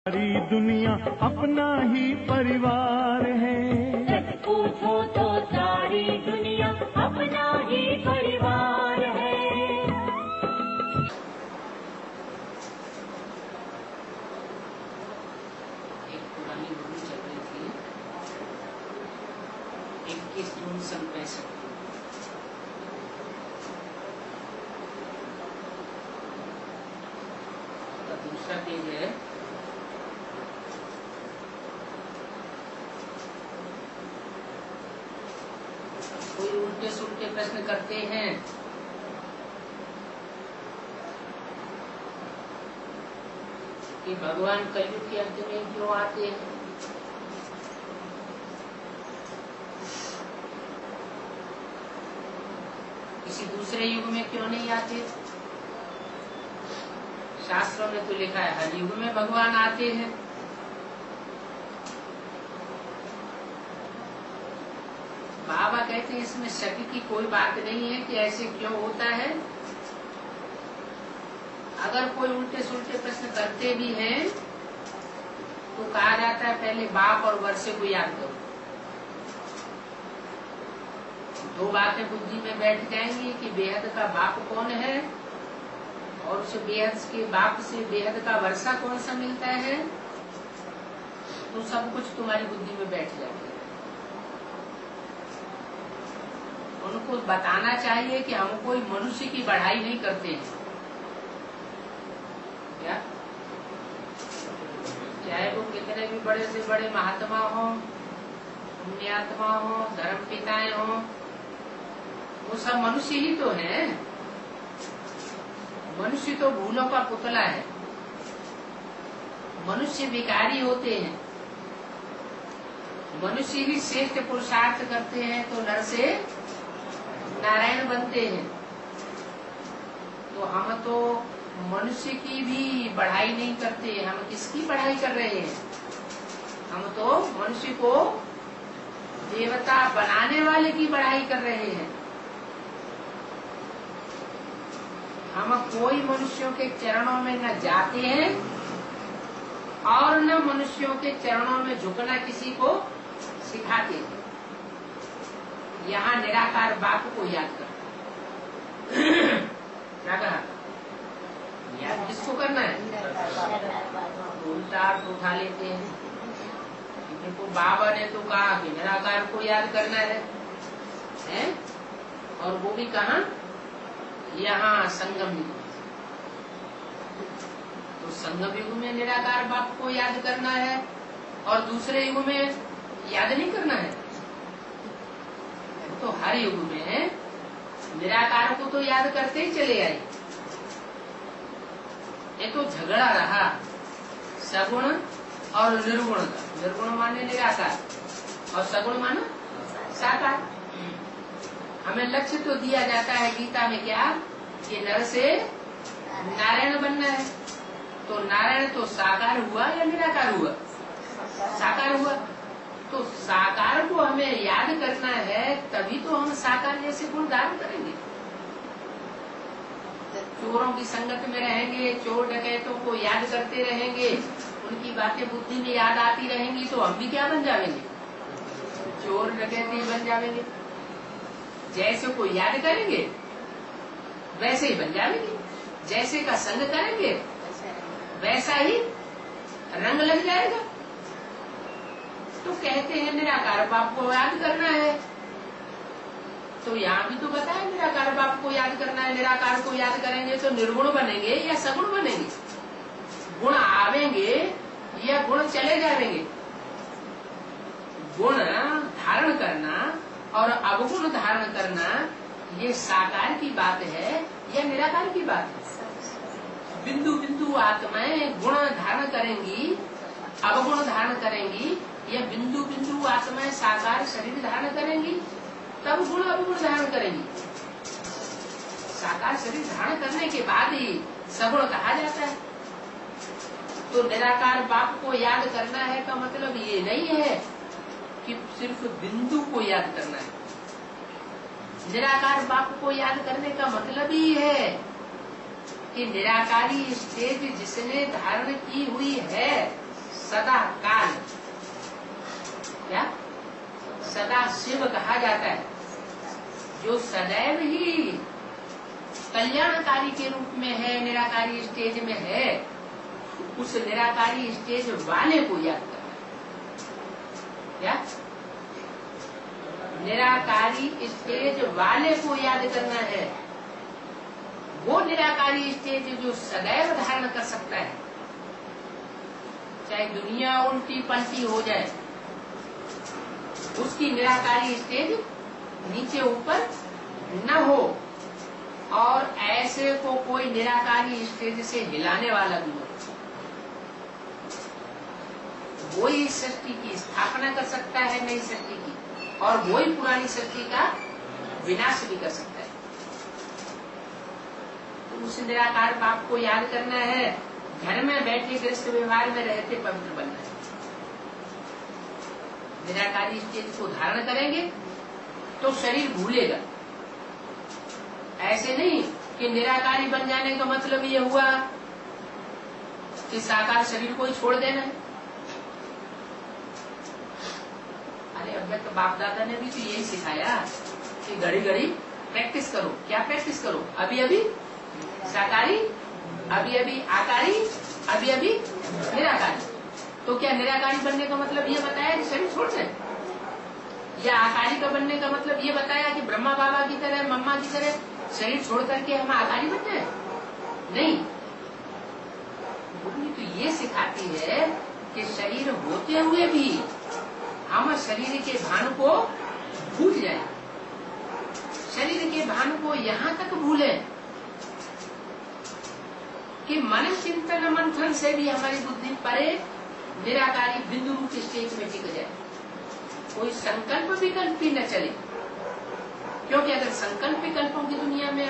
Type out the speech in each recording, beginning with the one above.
सारी दुनिया अपना ही परिवार है। सच पूछो तो सारी दुनिया अपना ही परिवार है। एक पुरानी मूवी चल रही थी 21 जून सन 65। दूसरा पेज है कोई उल्टे सुल्टे प्रश्न करते हैं कि भगवान कलयुग के अंत में क्यों आते हैं। किसी दूसरे युग में क्यों नहीं आते। शास्त्रों में तो लिखा है हर युग में भगवान आते हैं। बाबा कहते हैं इसमें शक की कोई बात नहीं है कि ऐसे क्यों होता है। अगर कोई उल्टे सुल्टे प्रश्न करते भी हैं तो कहा जाता है पहले बाप और वर्षे को याद करो। दो बातें बुद्धि में बैठ जाएंगी कि बेहद का बाप कौन है और उस बेहद के बाप से बेहद का वर्षा कौन सा मिलता है, तो सब कुछ तुम्हारी बुद्धि में बैठ जाएगा। उनको बताना चाहिए कि हम कोई मनुष्य की बढ़ाई नहीं करते हैं। क्या चाहे वो कितने भी बड़े से बड़े महात्मा हो, पुण्यात्मा हो, धर्म पिताएं हो, वो सब मनुष्य ही तो हैं। मनुष्य तो भूलों का पुतला है। मनुष्य विकारी होते हैं। मनुष्य ही श्रेष्ठ पुरुषार्थ करते हैं तो नर से नारायण बनते हैं। तो हम तो मनुष्य की भी बढ़ाई नहीं करते। हम किसकी बढ़ाई कर रहे हैं। हम तो मनुष्य को देवता बनाने वाले की बढ़ाई कर रहे हैं। हम कोई मनुष्यों के चरणों में न जाते हैं और न मनुष्यों के चरणों में झुकना किसी को सिखाते हैं। यहाँ निराकार बाप को याद करना। क्या कहा याद किसको करना है। उल्टा अर्थ उठा लेते हैं। देखो बाबा ने तो कहा कि निराकार को याद करना है? और वो भी कहा यहाँ संगम युग। तो संगम युग में निराकार बाप को याद करना है और दूसरे युग में याद नहीं करना है। तो हर युग में निराकार को तो याद करते ही चले आए। ये तो झगड़ा रहा सगुण और निर्गुण का। निर्गुण माने निराकार और सगुण माने साकार। हमें लक्ष्य तो दिया जाता है गीता में क्या कि नर से नारायण बनना है। तो नारायण तो साकार हुआ या निराकार हुआ। साकार हुआ। तो साकार को हमें याद करना है तभी तो हम साकार जैसे गुण धारण करेंगे। चोरों की संगत में रहेंगे, चोर डकैतों को याद करते रहेंगे, उनकी बातें बुद्धि में याद आती रहेंगी तो हम भी क्या बन जाएंगे। चोर डकैत ही बन जाएंगे। जैसे को याद करेंगे वैसे ही बन जाएंगे। जैसे का संग करेंगे वैसा ही रंग लग जाएगा। तो कहते हैं निराकार बाप को याद करना है। तो यहाँ भी तो बताया निराकार बाप को याद करना है। निराकार को याद करेंगे तो निर्गुण बनेंगे या सगुण बनेंगे। गुण आवेंगे या गुण चले जाएंगे। गुण धारण करना और अवगुण धारण करना ये साकार की बात है या निराकार की बात है। बिंदु बिंदु आत्माएं गुण धारण करेंगी, अवगुण धारण करेंगी, या बिंदु बिंदु आत्माएं साकार शरीर धारण करेंगी तब गुण अवगुण धारण करेंगी। साकार शरीर धारण करने के बाद ही सगुण कहा जाता है। तो निराकार बाप को याद करना है का मतलब ये नहीं है कि सिर्फ बिंदु को याद करना है। निराकार बाप को याद करने का मतलब ही है कि निराकारी स्टेज जिसने धारण की हुई है सदा काल, क्या सदा शिव कहा जाता है, जो सदैव ही कल्याणकारी के रूप में है, निराकारी स्टेज में है, उस निराकारी स्टेज वाले को याद करना है। क्या निराकारी स्टेज वाले को याद करना है। वो निराकारी स्टेज जो सदैव धारण कर सकता है, चाहे दुनिया उल्टी पलटी हो जाए, उसकी निराकारी स्टेज नीचे ऊपर न हो, और ऐसे को कोई निराकारी स्टेज से हिलाने वाला भी हो। वही सृष्टि की स्थापना कर सकता है नई सृष्टि की, और वही पुरानी सृष्टि का विनाश भी कर सकता है। तो उस निराकार बाप को याद करना है। घर में बैठे गृहस्थ व्यवहार में रहते पवित्र बनना है। निराकारी स्टेज को धारण करेंगे तो शरीर भूलेगा। ऐसे नहीं कि निराकारी बन जाने का मतलब ये हुआ कि साकार शरीर को ही छोड़ देना है। अरे अव्यक्त बाप दादा ने भी तो यही सिखाया कि घड़ी घड़ी प्रैक्टिस करो। क्या प्रैक्टिस करो? अभी अभी साकारी, अभी अभी आकारी, अभी अभी निराकारी। तो क्या निराकारी बनने का मतलब ये बताया कि शरीर छोड़ दें, या आकारी का बनने का मतलब ये बताया कि ब्रह्मा बाबा की तरह, मम्मा की तरह शरीर छोड़ करके हम आकारी बन जाए? नहीं, बुद्धि तो ये सिखाती है कि शरीर होते हुए भी हम शरीर के भान को भूल जाए। शरीर के भान को यहाँ तक भूले कि मन चिंतन मंथन से भी हमारी बुद्धि परे निराकारी बिंदु रूप स्टेज में टिक जाए। कोई संकल्प विकल्प भी न चले, क्योंकि अगर संकल्प विकल्पों की दुनिया में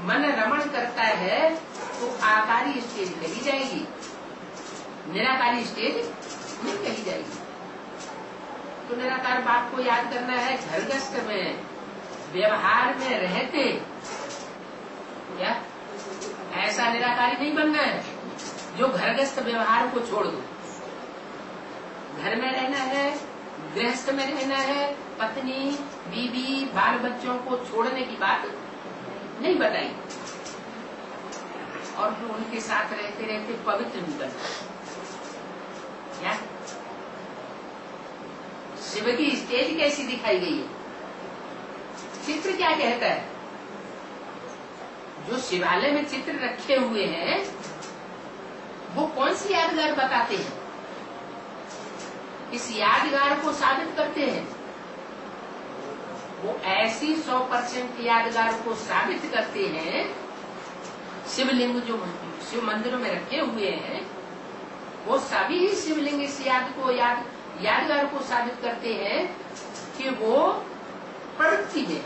मन रमण करता है तो आकारी स्टेज कही जाएगी, निराकारी स्टेज नहीं कही जाएगी। तो निराकार बाप को याद करना है। घर गृहस्थ में व्यवहार में रहते क्या ऐसा निराकारी नहीं बनना है जो घरगस्थ व्यवहार को छोड़ दो। घर में रहना है, गृहस्थ में रहना है, पत्नी बीबी बाल बच्चों को छोड़ने की बात नहीं बताई, और जो उनके साथ रहते रहते पवित्र भी बनना। क्या शिव की स्टेज कैसी दिखाई गई है? चित्र क्या कहता है? जो शिवालय में चित्र रखे हुए हैं वो कौन सी यादगार बताते हैं? इस यादगार को साबित करते हैं। वो ऐसी 100% यादगार को साबित करते हैं। शिवलिंग जो शिव मंदिरों में रखे हुए हैं वो सभी शिवलिंग इस यादगार को साबित करते हैं कि वो प्रवृत्ति में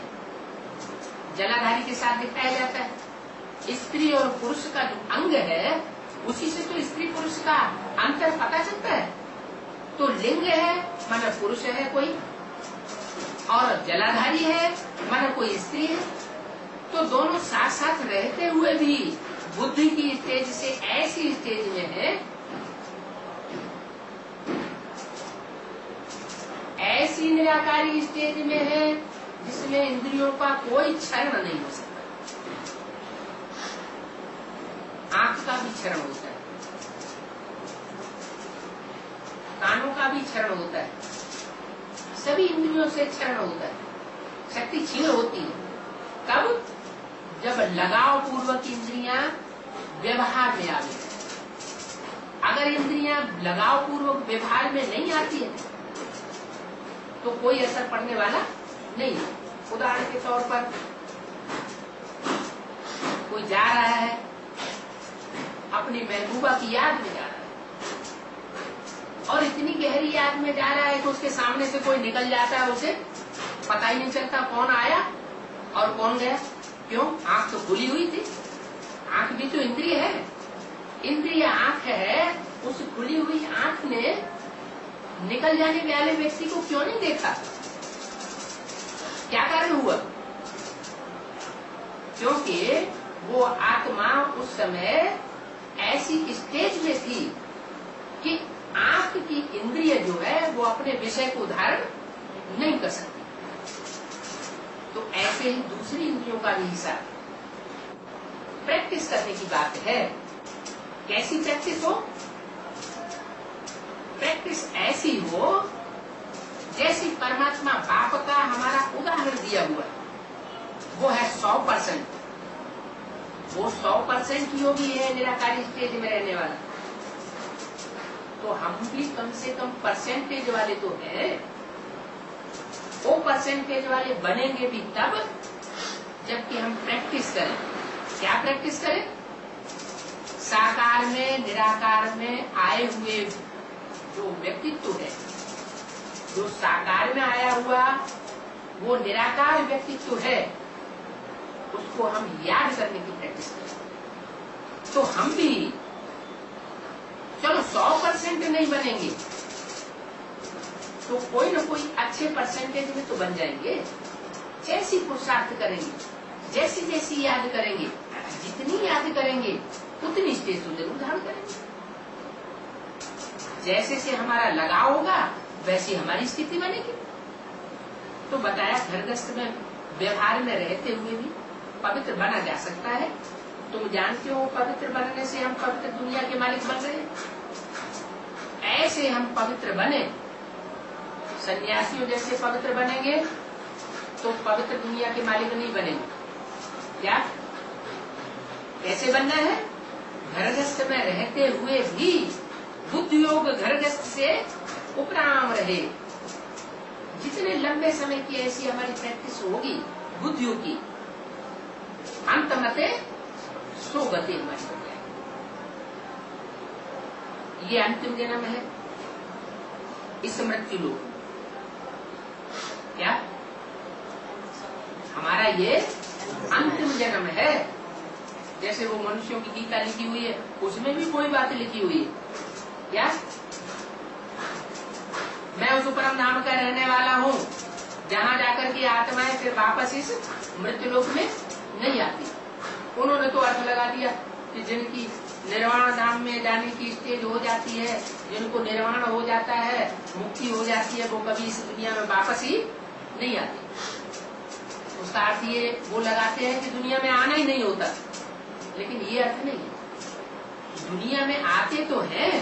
जलाधारी के साथ दिखाया जाता है। स्त्री और पुरुष का जो अंग है उसी से तो स्त्री पुरुष का अंतर पता चलता है। तो लिंग है माना पुरुष है कोई, और जलाधारी है माना कोई स्त्री है। तो दोनों साथ साथ रहते हुए भी बुद्धि की स्टेज से ऐसी स्टेज में है, ऐसी निराकारी स्टेज में है जिसमें इंद्रियों का कोई क्षरण नहीं हो सकता। आंख का भी क्षरण होता है, कानों का भी क्षरण होता है, सभी इंद्रियों से क्षरण होता है, शक्ति क्षीण होती है। कब? जब लगाव पूर्वक इंद्रियां व्यवहार में आ गई। अगर इंद्रियां लगाव पूर्वक व्यवहार में नहीं आती है तो कोई असर पड़ने वाला नहीं। उदाहरण के तौर पर कोई जा रहा है, अपनी महबूबा की याद में जा रहा है, और इतनी गहरी याद में जा रहा है कि उसके सामने से कोई निकल जाता है, उसे पता ही नहीं चलता कौन आया और कौन गया। क्यों? आंख तो खुली हुई थी। आंख भी तो इंद्रिय है, इंद्रिय आंख है। उस खुली हुई आंख ने निकल जाने वाले व्यक्ति को क्यों नहीं देखा? क्या कारण हुआ? क्योंकि वो आत्मा उस समय ऐसी स्टेज में थी कि आंख अपने विषय को धारण नहीं कर सकती। तो ऐसे ही दूसरी इंद्रियों का भी हिसाब प्रैक्टिस करने की बात है। कैसी प्रैक्टिस हो? प्रैक्टिस ऐसी हो जैसी परमात्मा बाप का हमारा उदाहरण दिया हुआ है, वो है 100%। वो 100% योगी है, निराकारी स्टेज में रहने वाला। तो हम भी कम से कम परसेंटेज वाले तो है। वो परसेंटेज वाले बनेंगे भी तब जबकि हम प्रैक्टिस करें। क्या प्रैक्टिस करें? साकार में निराकार में आए हुए जो व्यक्तित्व है, जो साकार में आया हुआ वो निराकार व्यक्तित्व है, उसको हम याद करने की प्रैक्टिस करें। तो हम भी चलो 100% नहीं बनेंगे तो कोई न कोई अच्छे परसेंटेज में तो बन जाएंगे। जैसी पुरुषार्थ करेंगे, जैसी जैसी याद करेंगे, जितनी याद करेंगे उतनी स्टेज तो जरूर धारण करेंगे। जैसे से हमारा लगाव होगा वैसी हमारी स्थिति बनेगी। तो बताया घरगृहस्थ में व्यवहार में रहते हुए भी पवित्र बना जा सकता है। तुम जानते हो पवित्र बनने से हम पवित्र दुनिया के मालिक बन रहे हैं। ऐसे हम पवित्र बने, सन्यासियों जैसे पवित्र बनेंगे तो पवित्र दुनिया के मालिक नहीं बनेंगे। क्या कैसे बनना है? घरगृहस्थ में रहते हुए भी बुद्धि योग घरगृहस्थ से उपराम रहे। जितने लंबे समय की ऐसी हमारी प्रैक्टिस होगी बुद्धियों की, अंत मते सो गति हमारी हो जाएगी। ये अंतिम जन्म है, इस मृत्यु लोक। क्या हमारा ये अंतिम जन्म है? जैसे वो मनुष्यों की गीता लिखी हुई है, उसमें भी कोई बात लिखी हुई है। क्या मैं उस परम धाम का रहने वाला हूँ जहाँ जाकर के आत्माएं फिर वापस इस मृत्यु लोक में नहीं आती। उन्होंने तो अर्थ लगा दिया कि जिनकी निर्वाण धाम में जाने की स्टेज हो जाती है, जिनको निर्वाण हो जाता है, मुक्ति हो जाती है, वो कभी इस दुनिया में वापस ही नहीं आती। उसका अर्थ ये वो लगाते हैं कि दुनिया में आना ही नहीं होता, लेकिन ये अर्थ नहीं है। दुनिया में आते तो हैं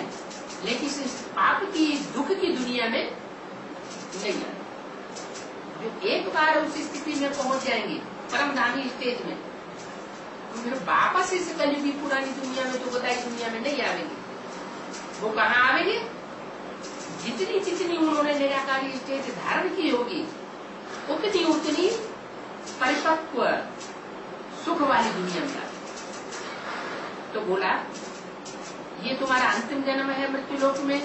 लेकिन इस पाप की दुख की दुनिया में नहीं आते। जो एक बार उस स्थिति में पहुंच जाएंगे परमधामी स्टेज में, तो फिर वापस इस कलयुगी पुरानी दुनिया में तो बताई दुनिया में नहीं आवेंगे। वो कहाँ आवेंगे? जितनी जितनी उन्होंने निराकारी स्टेज धारण की होगी उतनी उतनी परिपक्व सुख वाली दुनिया में आवे। तो बोला ये तुम्हारा अंतिम जन्म है मृत्यु लोक में,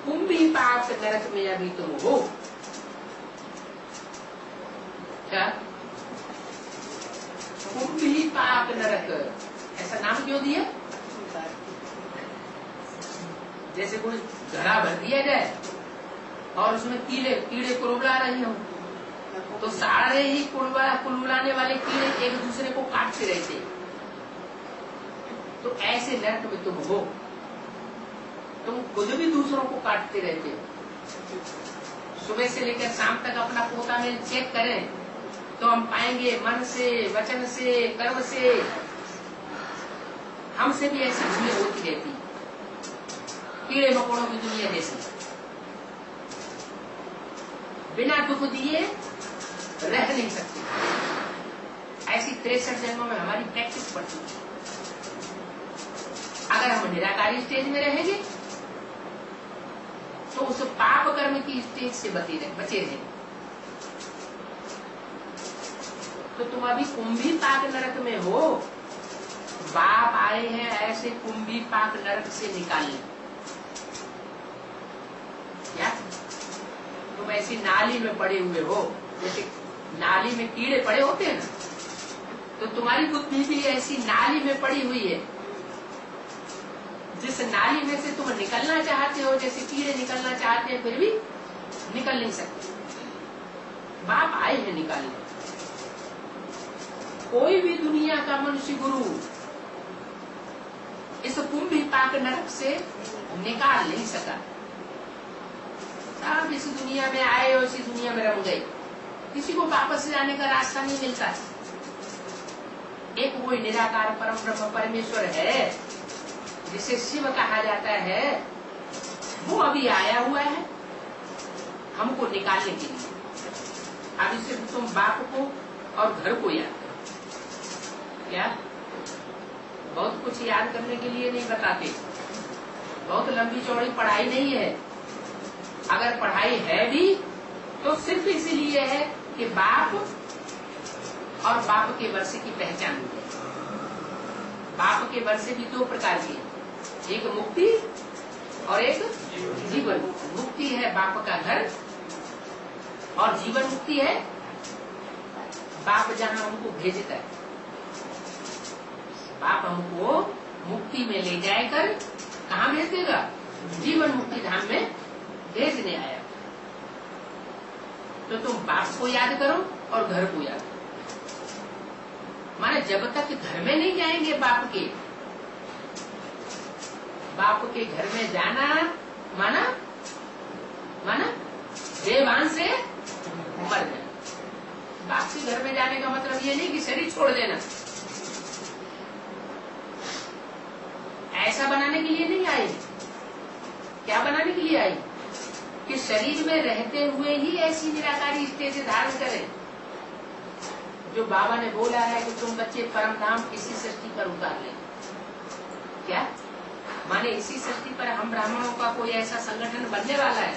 तुम भी पाप नरक में अभी तुम हो। क्या तुम भी पाप नरक, ऐसा नाम क्यों दिया? जैसे कोई घड़ा भर दिया जाए और उसमें कीड़े कुलबुला रहे हो, तो सारे ही कुलबुलाने वाले कीड़े एक दूसरे को काटते रहते। तो ऐसे नरक में तुम हो, तुम खुद भी दूसरों को काटते रहते हो। सुबह से लेकर शाम तक अपना पोता में चेक करें तो हम पाएंगे मन से, वचन से, कर्म से हमसे भी ऐसी भूलें होती रहती, कीड़े मकोड़ों की दुनिया जैसी। बिना दुख दिए रह नहीं सकते। ऐसी 63 जन्मों में हमारी प्रैक्टिस पड़ चुकी है। अगर हम निराकारी स्टेज में रहेंगे तो उस पाप कर्म की स्टेज से बचे रहेंगे। तो तुम अभी कुंभी पाक नरक में हो, बाप आए हैं ऐसे कुंभी पाक नरक से निकालने। क्या तुम ऐसी नाली में पड़े हुए हो, जैसे नाली में कीड़े पड़े होते हैं ना, तो तुम्हारी बुद्धि भी ऐसी नाली में पड़ी हुई है जिस नाली में से तुम निकलना चाहते हो, जैसे कीड़े निकलना चाहते हैं फिर भी निकल नहीं सकते। बाप आए हैं निकालने। कोई भी दुनिया का मनुष्य गुरु इस कुंभी पाक नरक से निकाल नहीं सका। सब इस दुनिया में आए और इसी दुनिया में रम गए, किसी को वापस जाने का रास्ता नहीं मिलता। एक वो निराकार परम ब्रह्म परमेश्वर है जिसे शिव कहा जाता है, वो अभी आया हुआ है हमको निकालने के लिए। अभी सिर्फ तुम बाप को और घर को याद करो। क्या बहुत कुछ याद करने के लिए नहीं बताते, बहुत लंबी चौड़ी पढ़ाई नहीं है। अगर पढ़ाई है भी तो सिर्फ इसीलिए है कि बाप और बाप के वर्षे की पहचान हो जाए। बाप के वर्षे भी दो प्रकार के, एक मुक्ति और एक जीवन। मुक्ति है बाप का घर और जीवन मुक्ति है बाप जहां हमको भेजता है। बाप हमको मुक्ति में ले जाकर कहाँ भेज देगा? जीवन मुक्ति धाम में भेजने आया। तो तुम बाप को याद करो और घर को याद करो। माने जब तक घर में नहीं जाएंगे बाप के घर में जाना माना देवान से मर जाना। बाप के घर में जाने का मतलब ये नहीं कि शरीर छोड़ देना, ऐसा बनाने के लिए नहीं आए। क्या बनाने के लिए आए? कि शरीर में रहते हुए ही ऐसी निराकारी स्टेज धारण करें जो बाबा ने बोला है कि तुम बच्चे परम धाम इसी सृष्टि पर उतार ले। क्या माने इसी सृष्टि पर हम ब्राह्मणों का कोई ऐसा संगठन बनने वाला है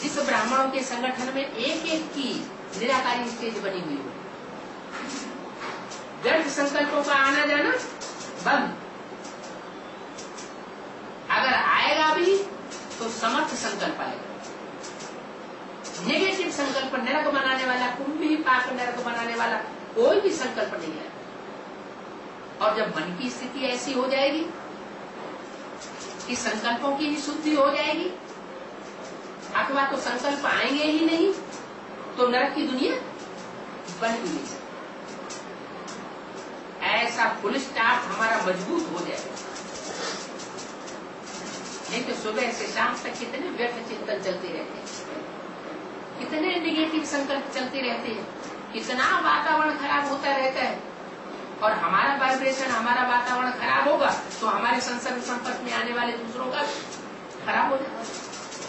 जिस ब्राह्मणों के संगठन में एक एक की निराकारी स्टेज बनी हुई हो। व्यर्थ संकल्पों का आना जाना बंद। अगर आएगा भी तो समर्थ संकल्प आएगा। नेगेटिव संकल्प, नरक बनाने वाला, कुंभी पाप नरक बनाने वाला कोई भी संकल्प नहीं है। और जब मन की स्थिति ऐसी हो जाएगी कि संकल्पों की ही शुद्धि हो जाएगी, अथवा तो संकल्प आएंगे ही नहीं, तो नरक की दुनिया बन भी नहीं सकती। ऐसा फुल स्टॉप हमारा मजबूत हो जाएगा। नहीं तो सुबह से शाम तक कितने व्यर्थ चिंतन चलते रहते हैं, कितने निगेटिव संकल्प चलते रहते हैं, कितना वातावरण खराब होता रहता है। और हमारा वाइब्रेशन, हमारा वातावरण खराब होगा तो हमारे संपर्क में आने वाले दूसरों का खराब हो जाता है।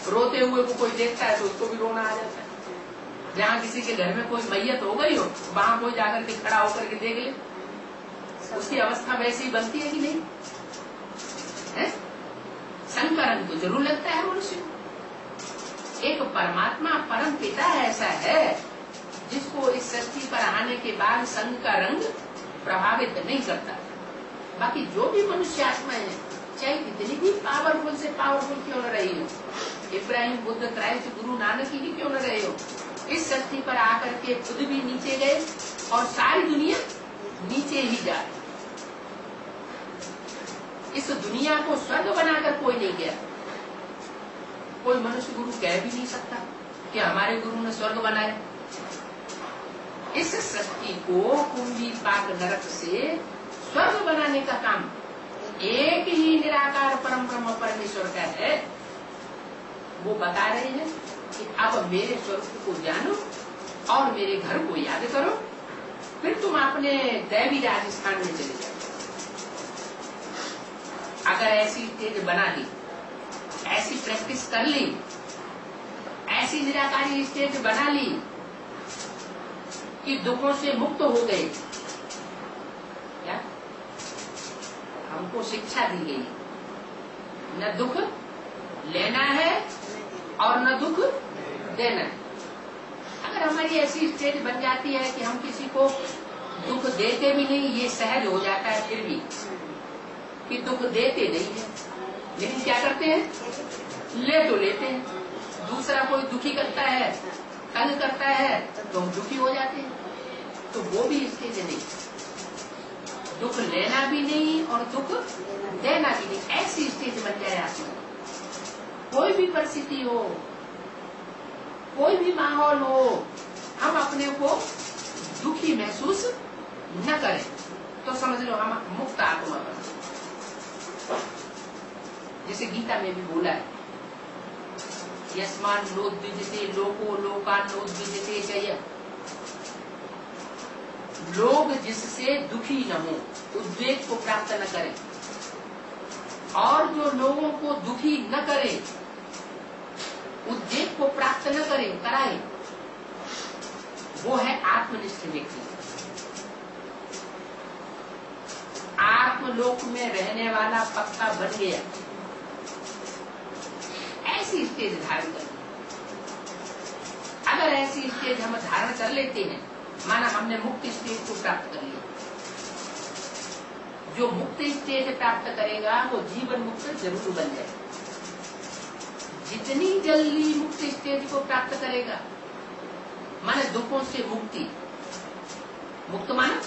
रोते हुए को कोई देखता है तो उसको भी रोना आ जाता है। जहाँ किसी के घर में कोई मैयत हो गई हो, वहां कोई जाकर के खड़ा होकर के देख ले, उसकी अवस्था वैसी ही बनती है कि नहीं है? संकरण तो जरूर लगता है मनुष्य को। एक परमात्मा परम पिता ऐसा है जिसको इस सृष्टि पर आने के बाद संग का रंग प्रभावित नहीं करता। बाकी जो भी मनुष्य आत्मा है, चाहे कितनी भी पावरफुल से पावरफुल क्यों न रही हो, इब्राहिम, बुद्ध, क्राइस्ट, गुरु नानक ही क्यों न रहे हो, इस सृष्टि पर आकर के खुद भी नीचे गए और सारी दुनिया नीचे ही जा रही। इस दुनिया को स्वर्ग बनाकर कोई नहीं गया। कोई मनुष्य गुरु कह भी नहीं सकता कि हमारे गुरु ने स्वर्ग बनाया। इस सृष्टि को कुंभी पाक नरक से स्वर्ग बनाने का काम एक ही निराकार परम ब्रह्म परमेश्वर का है। वो बता रहे हैं कि अब मेरे स्वरूप को जानो और मेरे घर को याद करो, फिर तुम अपने दैवी राजस्थान में चले जाओ। अगर ऐसी स्टेज बना ली, ऐसी प्रैक्टिस कर ली, ऐसी निराकारी स्टेज बना ली कि दुखों से मुक्त हो गए, क्या हमको शिक्षा दी गई, न दुख लेना है और न दुख देना है। अगर हमारी ऐसी स्टेज बन जाती है कि हम किसी को दुख देते भी नहीं, ये सहज हो जाता है फिर भी कि दुख देते नहीं है, लेकिन क्या करते हैं, ले तो लेते हैं। दूसरा कोई दुखी करता है, तंग करता है तो हम दुखी हो जाते हैं। तो वो भी स्टेज नहीं, दुख लेना भी नहीं और दुख देना भी नहीं, ऐसी स्टेज बन जाए आपको। कोई भी परिस्थिति हो, कोई भी माहौल हो, हम अपने को दुखी महसूस न करें तो समझ लो हम मुक्त आत्मा बने। जैसे गीता में भी बोला है यस्मान नोद्विजते लोको लोकान नोद्विजते च। लोग जिससे दुखी न हो, उद्वेग को प्राप्त न करें, और जो लोगों को दुखी न करे, उद्वेग को प्राप्त न करे कराए, वो है आत्मनिष्ठ व्यक्ति। आत्मलोक में रहने वाला पक्का बन गया, ऐसी स्टेज धारण कर। अगर ऐसी स्टेज हम धारण कर लेते हैं, माना हमने मुक्त स्टेज को प्राप्त कर लिया। जो मुक्त स्टेज प्राप्त करेगा वो जीवन मुक्त जरूर बन जाए। जितनी जल्दी मुक्त स्टेज को प्राप्त करेगा, माने दुखों से मुक्ति, मुक्त माना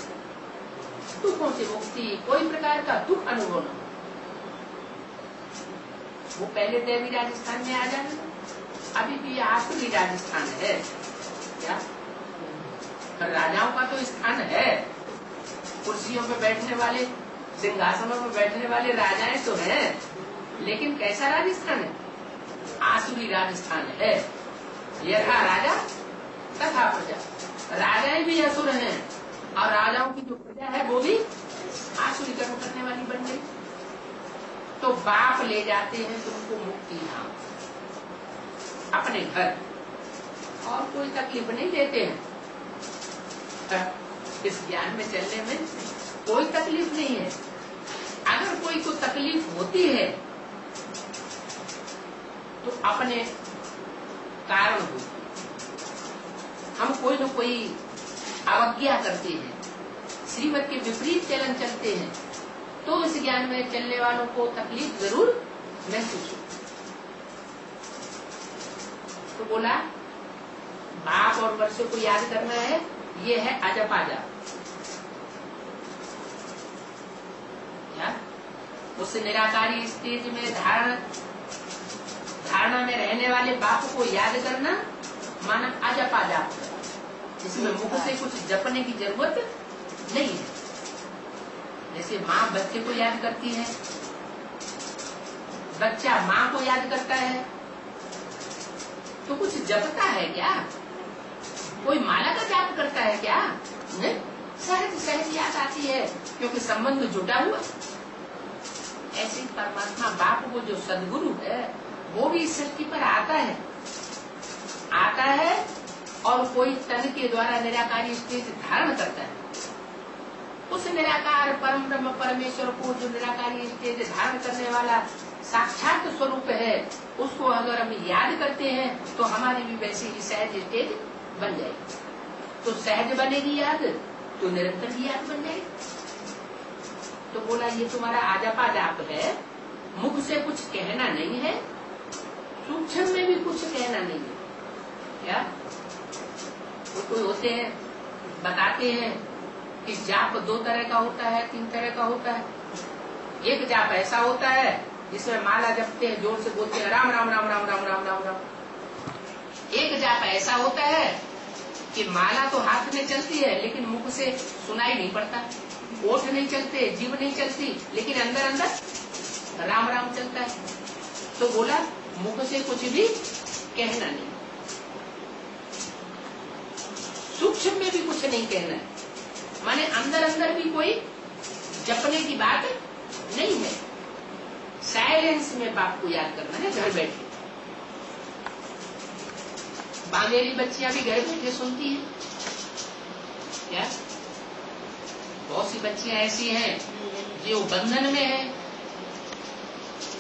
दुखों से मुक्ति, कोई प्रकार का दुख अनुभव न हो, वो पहले देवी राजस्थान में आ जाएगा। अभी भी आसुरी राजस्थान है क्या? राजाओं का तो स्थान है, कुर्सियों पे बैठने वाले, सिंहासनों पे बैठने वाले राजाएं तो हैं, लेकिन कैसा राजस्थान है? आसुरी राजस्थान है। यथा राजा तथा प्रजा, राजाएं भी असुर हैं और राजाओं की जो प्रजा है वो भी आसुरी कर्म करने वाली बन गई। तो बाप ले जाते हैं तुमको मुक्ति धाम, अपने घर, और कोई तकलीफ नहीं देते हैं। इस ज्ञान में चलने में कोई तकलीफ नहीं है। अगर कोई को तकलीफ होती है तो अपने कारण होती है। हम कोई न कोई अवज्ञा करते हैं, श्रीमत के विपरीत चलन चलते हैं, तो इस ज्ञान में चलने वालों को तकलीफ जरूर महसूस हो। तो बोला बाप और वर्षों को याद करना है, ये है अजपाजा। उस निराकारी स्टेज में धारणा में रहने वाले बाप को याद करना माना अजपाजा, जिसमें मुख से कुछ जपने की जरूरत नहीं है। जैसे माँ बच्चे को याद करती है, बच्चा माँ को याद करता है, तो कुछ जपता है क्या? कोई माला का जाप करता है क्या? नहीं, सहज सहज याद आती है, क्योंकि संबंध जुटा हुआ। ऐसे परमात्मा बाप को जो सदगुरु है, वो भी इस सृष्टि पर आता है और कोई तन के द्वारा निराकारी स्टेज धारण करता है। उस निराकार परम ब्रह्म परमेश्वर को, जो निराकारी स्टेज धारण करने वाला साक्षात स्वरूप है, उसको अगर हम याद करते हैं तो हमारी भी वैसे ही सहज स्टेज बन जाएगी। तो सहज बनेगी याद, तो निरंतर ही याद बन जाएगी। तो बोला ये तुम्हारा आजापा जाप है, मुख से कुछ कहना नहीं है, सूक्ष्म में भी कुछ कहना नहीं है। क्या कोई होते हैं बताते हैं कि जाप 2 तरह का होता है, 3 तरह का होता है। एक जाप ऐसा होता है जिसमें माला जपते हैं, जोर से बोलते हैं राम राम राम राम राम राम राम राम। एक जाप ऐसा होता है कि माला तो हाथ में चलती है लेकिन मुख से सुनाई नहीं पड़ता, ओठ नहीं चलते, जीभ नहीं चलती, लेकिन अंदर अंदर राम राम चलता है। तो बोला मुख से कुछ भी कहना नहीं, सूक्ष्म में भी कुछ नहीं कहना है, माने अंदर अंदर भी कोई जपने की बात नहीं है। साइलेंस में बाप को याद करना है घर बैठे। बांगेली बच्चियां भी घर बैठे सुनती हैं क्या? बहुत सी बच्चियां ऐसी हैं जो बंधन में है,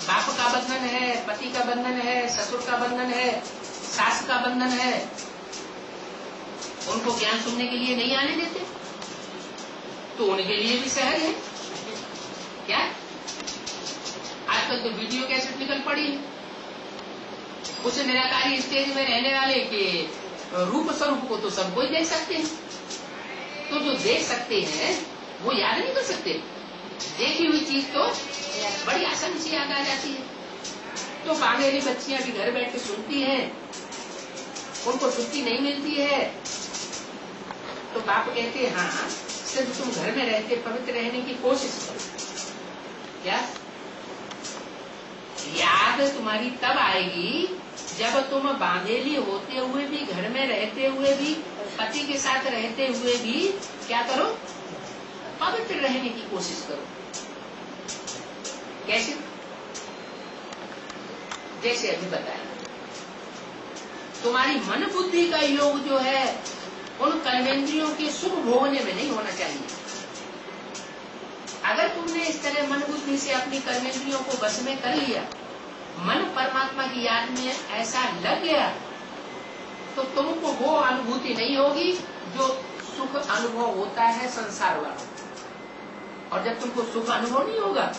बाप का बंधन है, पति का बंधन है, ससुर का बंधन है, सास का बंधन है, उनको ज्ञान सुनने के लिए नहीं आने देते, तो उनके लिए भी सहज है क्या? आजकल तो वीडियो कैसेट निकल पड़ी है, उस निराकारी स्टेज में रहने वाले के रूप स्वरूप को तो सब कोई देख सकते हैं। तो जो देख सकते हैं वो याद नहीं कर सकते, देखी हुई चीज तो बड़ी आसानी से याद आ जाती है। तो बांगेली बच्चियां भी घर बैठ के सुनती हैं, उनको छुट्टी नहीं मिलती है, तो बाप कहते हैं हाँ सिर्फ तुम घर में रहते पवित्र रहने की कोशिश करो। क्या याद तुम्हारी तब आएगी जब तुम बांधेली होते हुए भी, घर में रहते हुए भी, पति के साथ रहते हुए भी क्या करो, पवित्र रहने की कोशिश करो। कैसे? जैसे अभी बताया, तुम्हारी मन बुद्धि का योग जो है उन कर्मेंद्रियों के सुख भोगने में नहीं होना चाहिए। अगर तुमने इस तरह मन बुद्धि से अपनी कर्मेंद्रियों को बस में कर लिया, मन परमात्मा की याद में ऐसा लग गया, तो तुमको वो अनुभूति नहीं होगी जो सुख अनुभव होता है संसार वाला। और जब तुमको सुख अनुभव नहीं होगा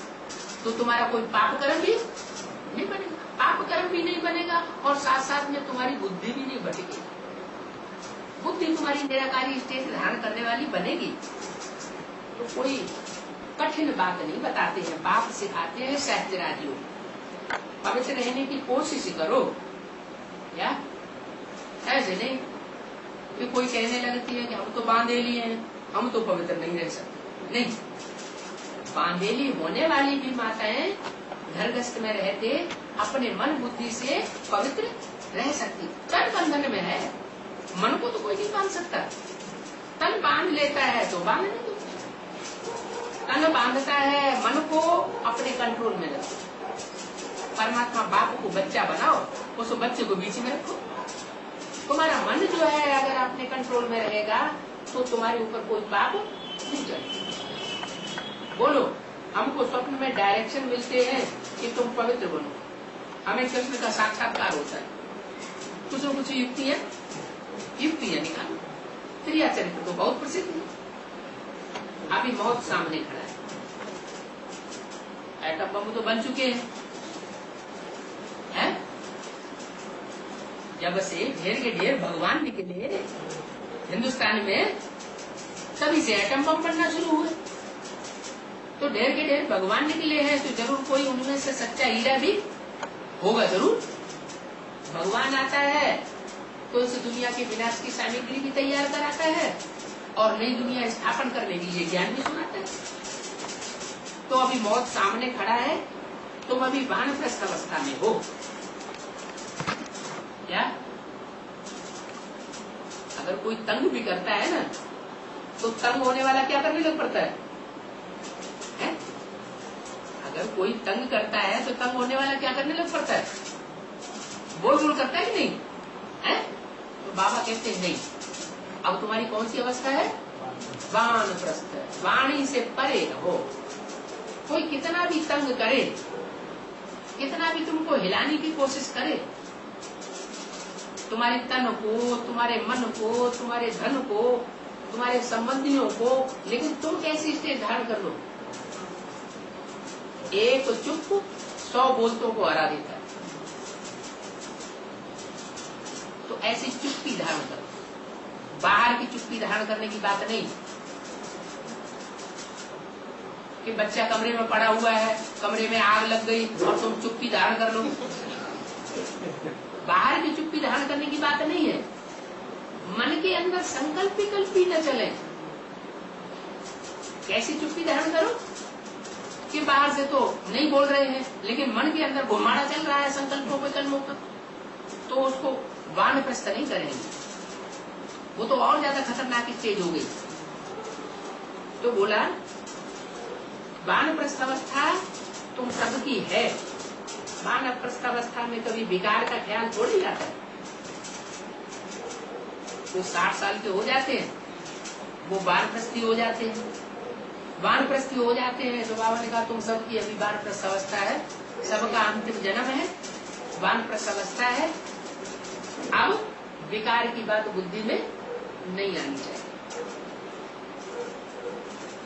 तो तुम्हारा कोई पाप कर्म भी नहीं बनेगा, पाप कर्म भी नहीं बनेगा, और साथ साथ में तुम्हारी बुद्धि भी नहीं बढ़ेगी। बुद्धि तुम्हारी निराकारी स्टेज धारण करने वाली बनेगी। तो कोई कठिन बात नहीं बताते हैं, बाप सिखाते हैं शास्त्रादियों। पवित्र रहने की कोशिश करो, या ऐसे नहीं कि कोई कहने लगती है कि हम तो बांधेली हैं, हम तो पवित्र नहीं रह सकते। नहीं, बांधेली होने वाली भी माताएं घर गृहस्थ में रहते अपने मन बुद्धि से पवित्र रह सकती। तन बंधन में है, मन को तो कोई नहीं बांध सकता। तन बांध लेता है तो बांधने दो, तन बांधता है मन को अपने कंट्रोल में रखो। परमात्मा बाप को बच्चा बनाओ, उस बच्चे को बीच में रखो। तुम्हारा मन जो है अगर अपने कंट्रोल में रहेगा तो तुम्हारे ऊपर कोई पाप नहीं चढ़ेगा। बोलो, हमको स्वप्न में डायरेक्शन मिलते हैं कि तुम पवित्र बनो, हमें कृष्ण का साक्षात्कार होता है, कुछ न कुछ युक्तियां निकालो। क्रिया चरित्र तो बहुत प्रसिद्ध है, अभी मौत सामने खड़ा है, एटम बम तो बन चुके हैं। जब से ढेर के ढेर भगवान निकले हिंदुस्तान में, तभी से एटम बम बनना शुरू हुए। तो ढेर के ढेर भगवान निकले हैं तो जरूर कोई उनमें से सच्चा हीरा भी होगा। जरूर भगवान आता है तो इस दुनिया के विनाश की सामग्री भी तैयार कराता है और नई दुनिया स्थापन करने के लिए ज्ञान भी सुनाता है। तो अभी मौत सामने खड़ा है, तुम अभी वानप्रस्थ अवस्था में हो। क्या अगर कोई तंग भी करता है ना, तो तंग होने वाला क्या करने लग पड़ता है? अगर कोई तंग करता है तो तंग होने वाला क्या करने लग पड़ता है? बोल बोल करता है कि नहीं है? तो बाबा कहते हैं नहीं, अब तुम्हारी कौन सी अवस्था है? वानप्रस्थ, वाणी से परे रहो। कोई कितना भी तंग करे, कितना भी तुमको हिलाने की कोशिश करे, तुम्हारे तन को, तुम्हारे मन को, तुम्हारे धन को, तुम्हारे संबंधियों को, लेकिन तुम कैसी स्टेज धारण कर लो? एक चुप 100 बोलतों को हरा देता है। तो ऐसी चुप्पी धारण करो, बाहर की चुप्पी धारण करने की बात नहीं कि बच्चा कमरे में पड़ा हुआ है, कमरे में आग लग गई और तुम चुप्पी धारण कर लो। बाहर की चुप्पी धारण करने की बात नहीं है। मन के अंदर संकल्प विकल्प न चले। कैसी चुप्पी धारण करो कि बाहर से तो नहीं बोल रहे हैं, लेकिन मन के अंदर घुमाड़ा चल रहा है संकल्पों पे कर्मों का, तो उसको वानप्रस्थ नहीं करेंगे, वो तो और ज्यादा खतरनाक स्टेज हो गई। तो बोला वानप्रस्थ अवस्था तुम सबकी है। वानप्रस्थ अवस्था में कभी विकार का ख्याल थोड़ी आता है। वो 60 साल के हो जाते हैं, वो वानप्रस्थी हो जाते हैं। वानप्रस्थी हो जाते हैं तो बाबा ने कहा तुम सबकी अभी वानप्रस्थ अवस्था है, सबका अंतिम जन्म है, वानप्रस्थ अवस्था है। अब विकार की बात बुद्धि में नहीं आनी चाहिए।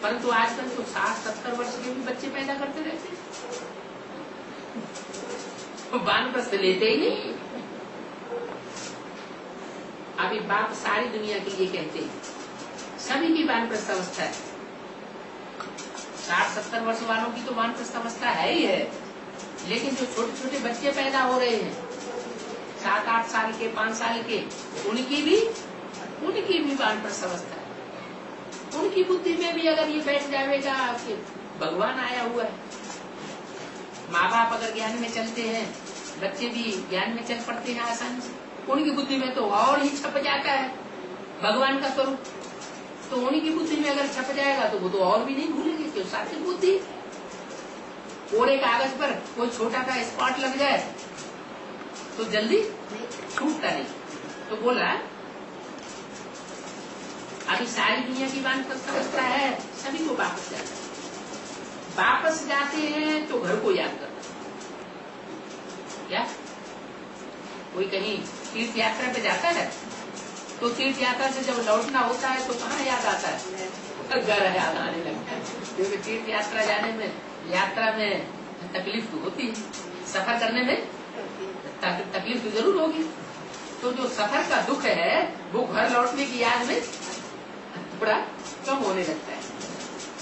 परंतु आजकल तो 60-70 वर्ष के भी बच्चे पैदा करते रहते हैं, वानप्रस्थ लेते ही नहीं। अभी बाप सारी दुनिया के लिए कहते हैं सभी की वानप्रस्थ अवस्था है। 60-70 वर्ष वालों की तो वानप्रस्थ अवस्था है ही है, लेकिन जो छोटे छोटे बच्चे पैदा हो रहे हैं 7-8 साल के, 5 साल के, उनकी भी वानप्रस्थ अवस्था है। उनकी बुद्धि में भी अगर ये बैठ जाएगा कि भगवान आया हुआ है, माँ बाप अगर ज्ञान में चलते हैं, बच्चे भी ज्ञान में चल पड़ते हैं आसानी से। उनकी बुद्धि में तो और ही छप जाता है भगवान का स्वरूप। तो उन्हीं की बुद्धि में अगर छप जाएगा तो वो तो और भी नहीं भूलेंगे। क्यों? सात्विक बुद्धि। कोरे कागज पर कोई छोटा सा स्पॉट लग जाए तो जल्दी छूटता नहीं। तो बोला अभी सारी दुनिया की बात समझता है, सभी को वापस जाता है। वापस जाते हैं तो घर को याद करता है। क्या कोई कहीं तीर्थ यात्रा पे जाता है तो तीर्थ यात्रा से जब लौटना होता है तो कहाँ याद आता है? घर याद आने लगता है। क्योंकि तीर्थ यात्रा जाने में, यात्रा में तकलीफ तो होती है, सफर करने में तकलीफ तो जरूर होगी। तो जो सफर का दुख है वो घर लौटने की याद में थोड़ा कम होने लगता है।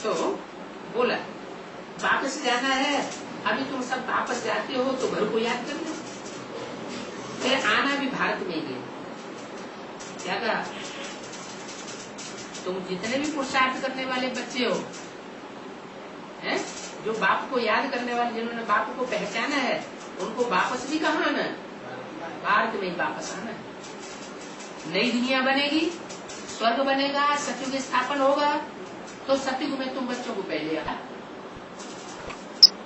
तो बोला वापस जाना है, अभी तुम सब वापस जाते हो तो घर को याद कर लो। फिर आना भी भारत में ही है। क्या कहा? तुम जितने भी पुरुषार्थ करने वाले बच्चे हो, हैं? जो बाप को याद करने वाले, जिन्होंने बाप को पहचाना है, उनको वापस भी कहाँ आना है? भारत में ही वापस आना है। नई दुनिया बनेगी, स्वर्ग बनेगा, सतयुग स्थापन होगा। तो सतयुग में तुम बच्चों को पहले आना।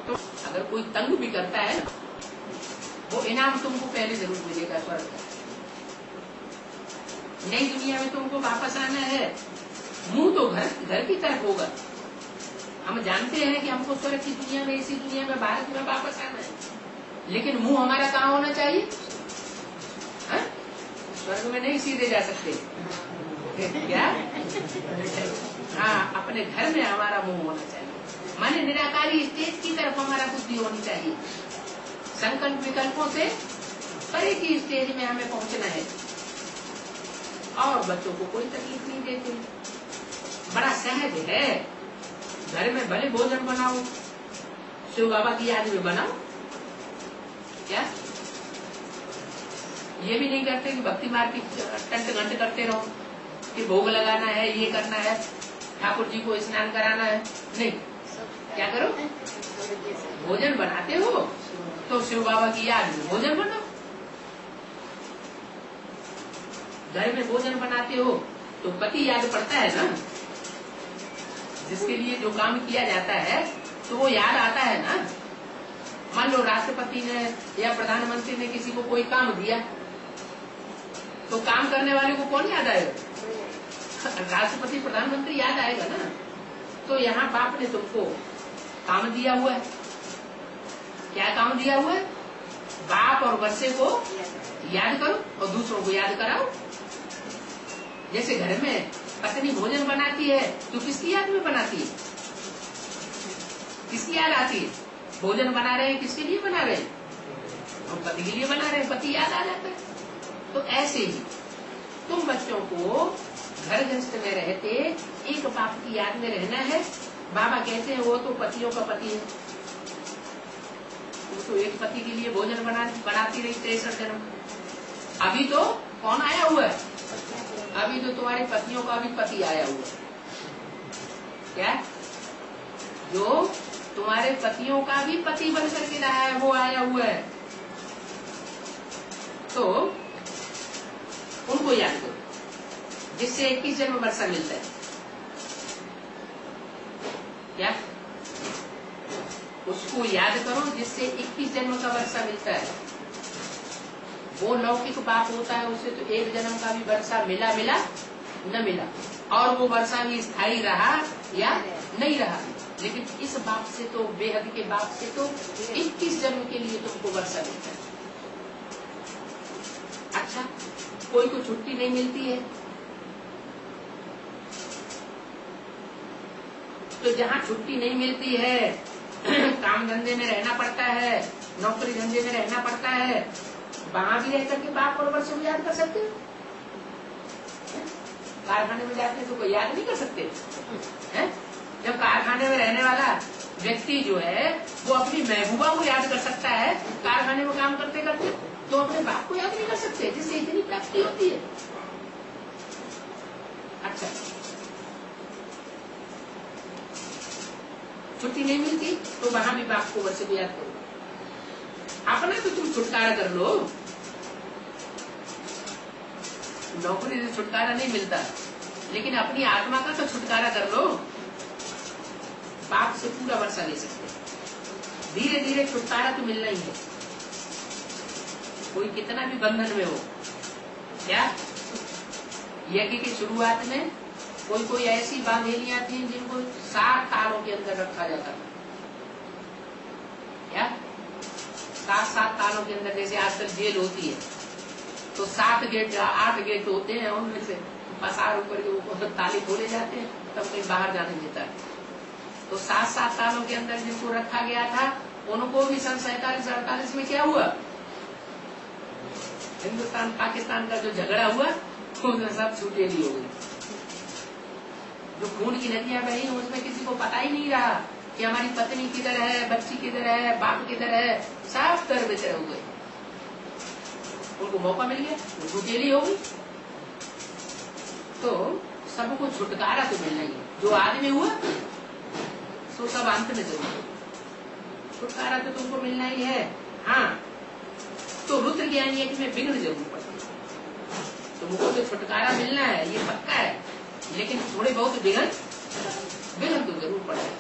तो अगर कोई तंग भी करता है वो इनाम तुमको पहले जरूर मिलेगा स्वर्ग का। नई दुनिया में तुमको वापस आना है, मुंह तो घर की तरफ होगा। हम जानते हैं कि हमको स्वर्ग की दुनिया में, इसी दुनिया में, भारत में वापस आना है, लेकिन मुंह हमारा कहाँ होना चाहिए? हा? स्वर्ग में नहीं सीधे जा सकते। क्या? हाँ, अपने घर में हमारा मुंह होना चाहिए। माने निराकारी स्टेज की तरफ हमारा बुद्धि होनी चाहिए। संकल्प विकल्पों से परे की स्टेज में हमें पहुंचना है। और बच्चों को कोई तकलीफ नहीं देते। बड़ा सहज है। घर में भले भोजन बनाओ, शिव बाबा की याद में बनाओ। क्या ये भी नहीं करते कि भक्ति मार की टंट घंट करते रहो कि भोग लगाना है, ये करना है, ठाकुर जी को स्नान कराना है? नहीं। क्या करो? भोजन बनाते हो तो शिव बाबा की याद में भोजन बनाओ। घर में भोजन बनाते हो तो पति याद पड़ता है ना, जिसके लिए जो काम किया जाता है तो वो याद आता है ना। मान लो राष्ट्रपति ने या प्रधानमंत्री ने किसी को कोई काम दिया तो काम करने वाले को कौन याद आएगा? राष्ट्रपति प्रधानमंत्री याद आएगा ना। तो यहाँ बाप ने तुमको काम दिया हुआ है। क्या काम दिया हुआ है? बाप और बच्चे को याद करो और दूसरों को याद कराओ। जैसे घर में पत्नी भोजन बनाती है तो किसकी याद में बनाती है? किसकी याद आती है? भोजन बना रहे हैं, किसके लिए बना रहे हैं? हम पति के लिए बना रहे हैं, पति याद आ जाता है। तो ऐसे ही तुम बच्चों को घर गृहस्थ में रहते एक बाप की याद में रहना है। बाबा कहते हैं वो तो पतियों का पति है, वो तो एक पति के लिए भोजन बनाती रही 63 जन्म। अभी तो कौन आया हुआ है? अभी तो तुम्हारी पत्नियों का भी पति आया हुआ है। क्या? जो तुम्हारे पतियों का भी पति बन करके रहा है वो आया हुआ है। तो उनको याद करो, जिससे 21 जन्म वर्षा मिलता है। क्या? उसको याद करो जिससे 21 जन्म का वर्षा मिलता है। वो लौकिक बाप होता है, उसे तो एक जन्म का भी वर्षा मिला न मिला, और वो वर्षा भी स्थायी रहा या नहीं रहा। लेकिन इस बाप से तो, बेहद के बाप से तो 21 जन्म के लिए तुमको वर्षा मिलता है। अच्छा, कोई को छुट्टी नहीं मिलती है तो जहाँ छुट्टी नहीं मिलती है काम धंधे में रहना पड़ता है, नौकरी धंधे में रहना पड़ता है, वहां भी रह करके बाप और वर्षों को याद कर सकते हो। कारखाने में जाते तो कोई याद नहीं कर सकते हैं? जब कारखाने में रहने वाला व्यक्ति जो है वो अपनी महबूबा को याद कर सकता है कारखाने में काम करते करते, तो अपने बाप को याद नहीं कर सकते जिससे इतनी प्राप्ति होती है। अच्छा, छुट्टी नहीं मिलती तो वहां भी बाप को वर्षे को याद करो। अपना तो तुम छुटकारा कर लो। नौकरी से छुटकारा नहीं मिलता, लेकिन अपनी आत्मा का तो छुटकारा कर लो। पाप से पूरा वर्षा ले सकते, धीरे धीरे छुटकारा तो मिलना ही है। कोई कितना भी बंधन में हो, क्या यज्ञ की शुरुआत में कोई ऐसी बांधेलियां थी जिनको 7 तालों के अंदर रखा जाता था। क्या 7 तालों के अंदर, जैसे आजकल जेल होती है तो 7 गेट 8 गेट होते हैं, उनमें से पसार ऊपर के ऊपर ताले खोले जाते हैं, तब कहीं बाहर जाने देता है। तो 7 तालों के अंदर जिनको रखा गया था, उनको भी सन 47-48 में क्या हुआ, हिंदुस्तान पाकिस्तान का जो झगड़ा हुआ उसमें सब छूटेली हो गई। जो खून की नदियां बही उसमें किसी को पता ही नहीं रहा कि हमारी पत्नी किधर है, बच्ची किधर है, बाप किधर है, सब तर बेतर हो गए। उनको मौका मिल गया, वो छूटेली हो गई। तो सबको छुटकारा तो मिलना ही है। जो आदमी हुआ तो सब अंत में जरूर छुटकारा तो तुमको मिलना ही है। हाँ, तो रुद्र ज्ञान यज्ञ में विघ्न जरूर पड़ता है। तुमको तो छुटकारा मिलना है, ये पक्का है, लेकिन थोड़े बहुत विघ्न तो जरूर पड़ेगा।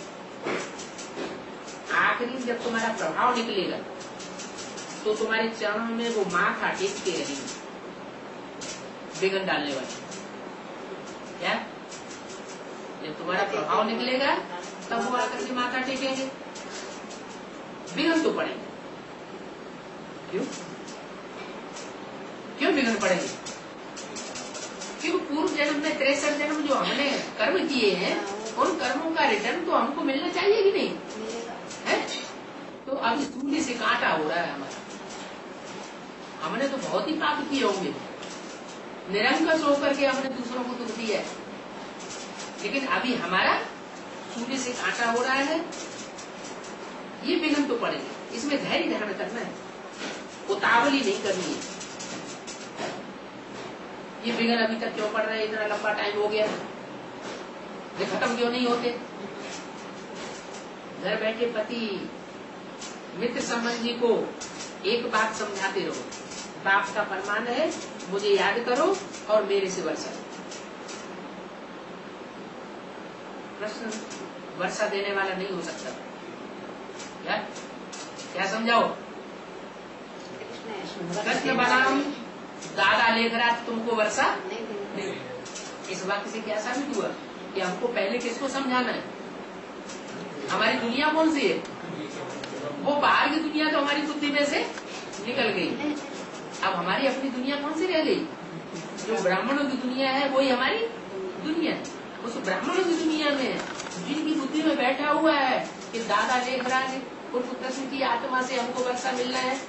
आखिरी जब तुम्हारा प्रभाव निकलेगा तो तुम्हारे चरणों में वो माथा टेकते रहेंगे विघ्न डालने वाले। क्या जब तुम्हारा प्रभाव निकलेगा तब वो आकर के माथा टेकेंगे, विघ्न तो पड़ेंगे। क्यों विघ्न पड़ेंगे? क्योंकि पूर्व जन्म में 63 जन्म जो हमने कर्म किए हैं, उन कर्मों का रिटर्न तो हमको मिलना चाहिए कि नहीं है? तो अब सूली से कांटा हो रहा है हमारा। हमने तो बहुत ही पाप किए होंगे, निरंकुश होकर के हमने दूसरों को दुख दिया है, लेकिन अभी हमारा सूली से कांटा हो रहा है। ये विघ्न तो पड़ेंगे, इसमें धैर्य धारण करना है, उतावली नहीं करनी है। ये विघ्न अभी तक क्यों पड़ रहे हैं, इतना लंबा टाइम हो गया, ये खत्म क्यों नहीं होते? घर बैठे पति मित्र संबंधी को एक बात समझाते रहो, बाप का फरमान है, मुझे याद करो और मेरे से वर्षा। प्रश्न वर्षा देने वाला नहीं हो सकता। क्या समझाओ? कृष्ण बनाम दादा लेखराज तुमको वर्षा नहीं। इस वाक्य से क्या साबित हुआ कि हमको पहले किसको समझाना है? हमारी दुनिया कौन सी है? वो बाहर की दुनिया तो हमारी बुद्धि में से निकल गई। अब हमारी अपनी दुनिया कौन सी रह गई? जो ब्राह्मणों की दुनिया है वही हमारी दुनिया है। उस ब्राह्मणों की दुनिया में जिनकी बुद्धि में बैठा हुआ है कि दादा लेखराज उनको कृष्ण की आत्मा से हमको वर्षा मिलना है,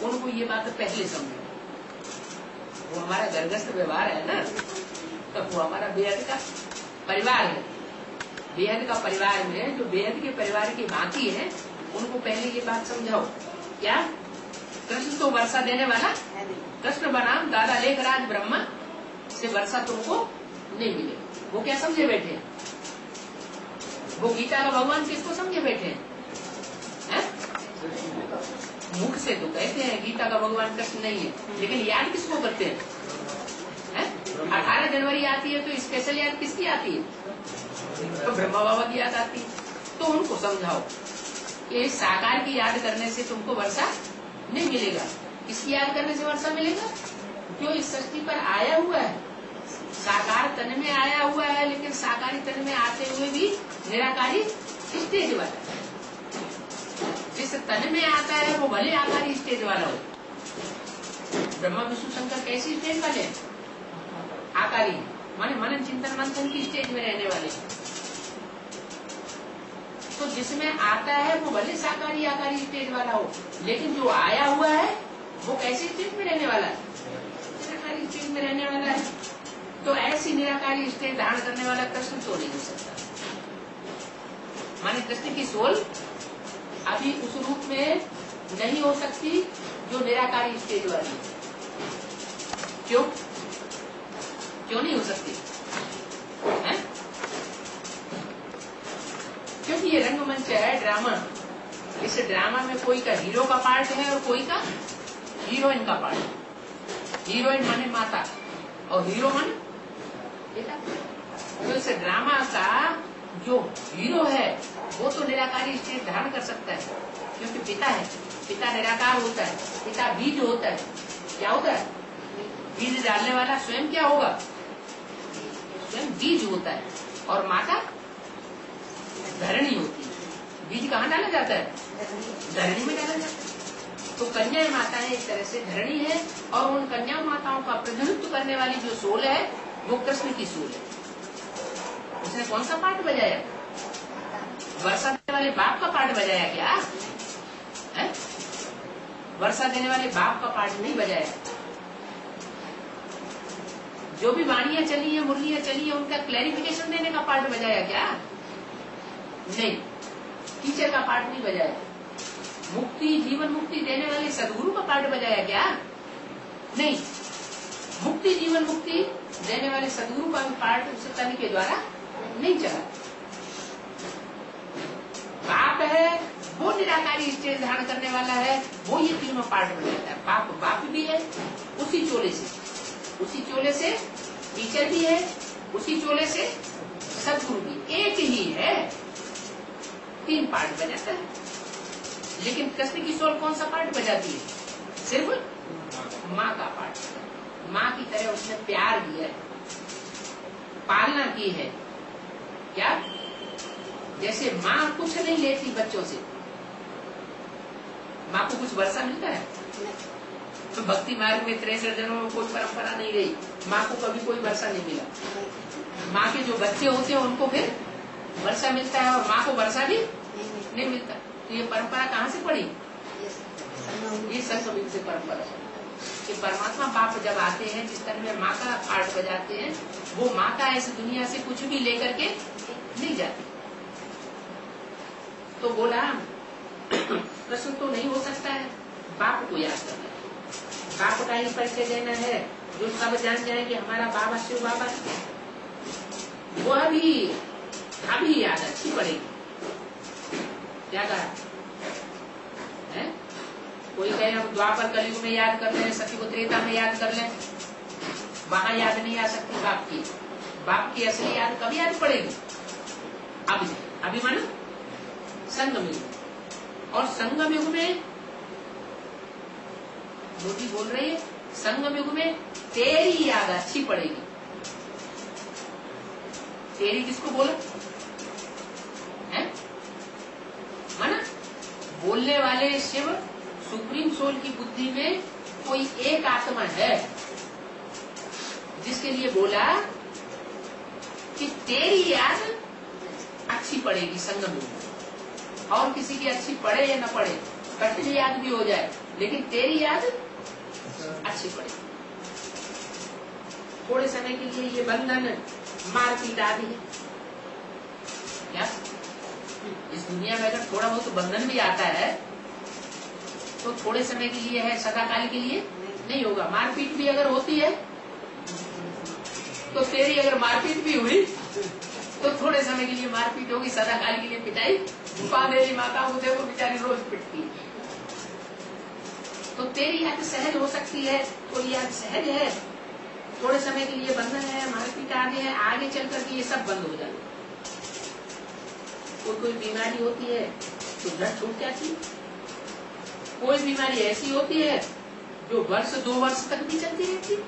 उनको ये बात पहले समझो। वो हमारा गर्भस्थ व्यवहार है ना, तो वो हमारा बेहद का परिवार है। बेहद का परिवार में जो बेहद के परिवार की बाकी है, उनको पहले ये बात समझाओ। क्या कृष्ण तो वर्षा देने वाला, कृष्ण बनाम दादा लेखराज ब्रह्मा से वर्षा तुमको नहीं मिलेगी। वो क्या समझे बैठे हैं? वो गीता का भगवान किसको समझे बैठे हैं? मुख से तो कहते हैं गीता का भगवान कृष्ण नहीं है, लेकिन याद किसको करते हैं? 18 जनवरी आती है तो स्पेशल याद किसकी आती है? तो ब्रह्मा बाबा की याद आती है। तो उनको समझाओ कि साकार की याद करने से तुमको वर्षा नहीं मिलेगा। किसकी याद करने से वर्षा मिलेगा? जो इस सृष्टि पर आया हुआ है, साकार तन में आया हुआ है, लेकिन साकारी तन में आते हुए भी निराकारी स्टेज वाला है। जिस तन में आता है वो भले आकारी स्टेज वाला हो। ब्रह्मा विष्णु शंकर कैसी स्टेज वाले हैं? आकारी, माने मनन चिंतन मंथन की स्टेज में रहने वाले। तो जिसमें आता है वो भले साकारी आकारी स्टेज वाला हो, लेकिन जो आया हुआ है वो कैसी स्टेज में रहने वाला है? निराकारी स्टेज में रहने वाला है। तो ऐसी निराकारी स्टेज धारण करने वाला कृष्ण तो नहीं हो सकता। माने कृष्ण की सोल अभी उस रूप में नहीं हो सकती जो निराकारी स्टेज वाली। क्यों नहीं हो सकती है? क्योंकि ये रंगमंच है, ड्रामा, इस ड्रामा में कोई का हीरो का पार्ट है और कोई का हीरोइन का पार्ट है। हीरोइन माने माता और हीरो माने बेटा। तो इस ड्रामा का जो हीरो है वो तो निराकारी स्टेज धारण कर सकता है, क्योंकि पिता है। पिता निराकार होता है, पिता बीज होता है। क्या होता है? बीज डालने वाला स्वयं क्या होगा? स्वयं बीज होता है। और माता धरणी होती है। बीज कहाँ डाला जाता है? धरणी में डाला जाता है। तो कन्या माताएं एक तरह से धरणी है, और उन कन्या माताओं का प्रतिनिधित्व करने वाली जो सोल है वो कृष्ण की सोल है। उसने कौन सा पार्ट बजाया? वर्षा देने वाले बाप का पार्ट बजाया क्या है? वर्षा देने वाले बाप का पार्ट नहीं बजाया। जो भी वाणियां चली है, मुरलियां चली है, उनका क्लैरिफिकेशन देने का पार्ट बजाया क्या? नहीं। टीचर का पार्ट नहीं बजाया। मुक्ति, जीवन मुक्ति देने वाले सदगुरु का पार्ट बजाया क्या? नहीं। मुक्ति, जीवन मुक्ति देने वाले सदगुरु का भी पार्ट उस तन के द्वारा नहीं चला। बाप है वो निराकारी स्टेज धारण करने वाला है, वो ये तीनों पार्ट बजाता है। बाप भी है उसी चोले से, उसी चोले से टीचर भी है, उसी चोले से सदगुरु भी। एक ही है, तीन पार्ट बजाता है। लेकिन कृष्ण की सोल कौन सा पार्ट बजाती है? सिर्फ माँ का पार्ट। माँ की तरह उसने प्यार दिया है, पालना की है। क्या? जैसे माँ कुछ नहीं लेती बच्चों से। माँ को कुछ वर्षा मिलता है? तो भक्ति मार्ग में 63 जन्मों में कोई परंपरा नहीं रही, माँ को कभी कोई वर्षा नहीं मिला। माँ के जो बच्चे होते हैं उनको फिर वर्षा मिलता है, और माँ को वर्षा भी नहीं मिलता। तो ये परंपरा कहाँ से पड़ी? ये संत से परंपरा कि परमात्मा बाप जब आते हैं, जिस तरह में माँ का पार्ट बजाते हैं, वो माता इस दुनिया से कुछ भी लेकर के नहीं जाती। तो बोला प्रश्न तो नहीं हो सकता है, बाप को याद करना है। बाप का ही परिचय देना है, जो सब जान जाए कि हमारा बाबा शिव बाबा है। वो अभी याद अच्छी पड़ेगी। क्या कहा है? कोई कहे हम द्वापर कलयुग में याद कर लें, सती को त्रेता में याद कर लें, वहां याद नहीं आ सकती बाप की। बाप की असली याद कब याद पड़ेगी? अभी मानो संगम युग। और संगम युग में मोदी बोल रही है, संगम युग में तेरी याद अच्छी पड़ेगी। तेरी किसको बोला है? माना बोलने वाले शिव सुप्रीम सोल की बुद्धि में कोई एक आत्मा है, जिसके लिए बोला कि तेरी याद अच्छी पड़ेगी संगम युग में। और किसी की अच्छी पड़े या न पड़े, कठिन याद भी हो जाए, लेकिन तेरी याद अच्छी पड़ेगी। थोड़े समय के लिए ये बंधन मारपीट आदि है क्या? इस दुनिया में अगर थोड़ा बहुत बंधन भी आता है तो थोड़े समय के लिए है, सदाकाल के लिए नहीं होगा। मारपीट भी अगर होती है तो तेरी अगर मारपीट भी हुई तो थोड़े समय के लिए मारपीट होगी, सदाकाल के लिए पिटाई। मेरी माता को देखो बेचारी रोज पिटती है। तो तेरी याद सहज हो सकती है, कोई याद सहज है, थोड़े समय के लिए बंधन है, मारपीट आगे है, आगे चल करके ये सब बंद हो जाए। कोई बीमारी होती है तो झट छूट जाती है। कोई बीमारी ऐसी होती है जो वर्ष 2 वर्ष तक भी चलती रहती है।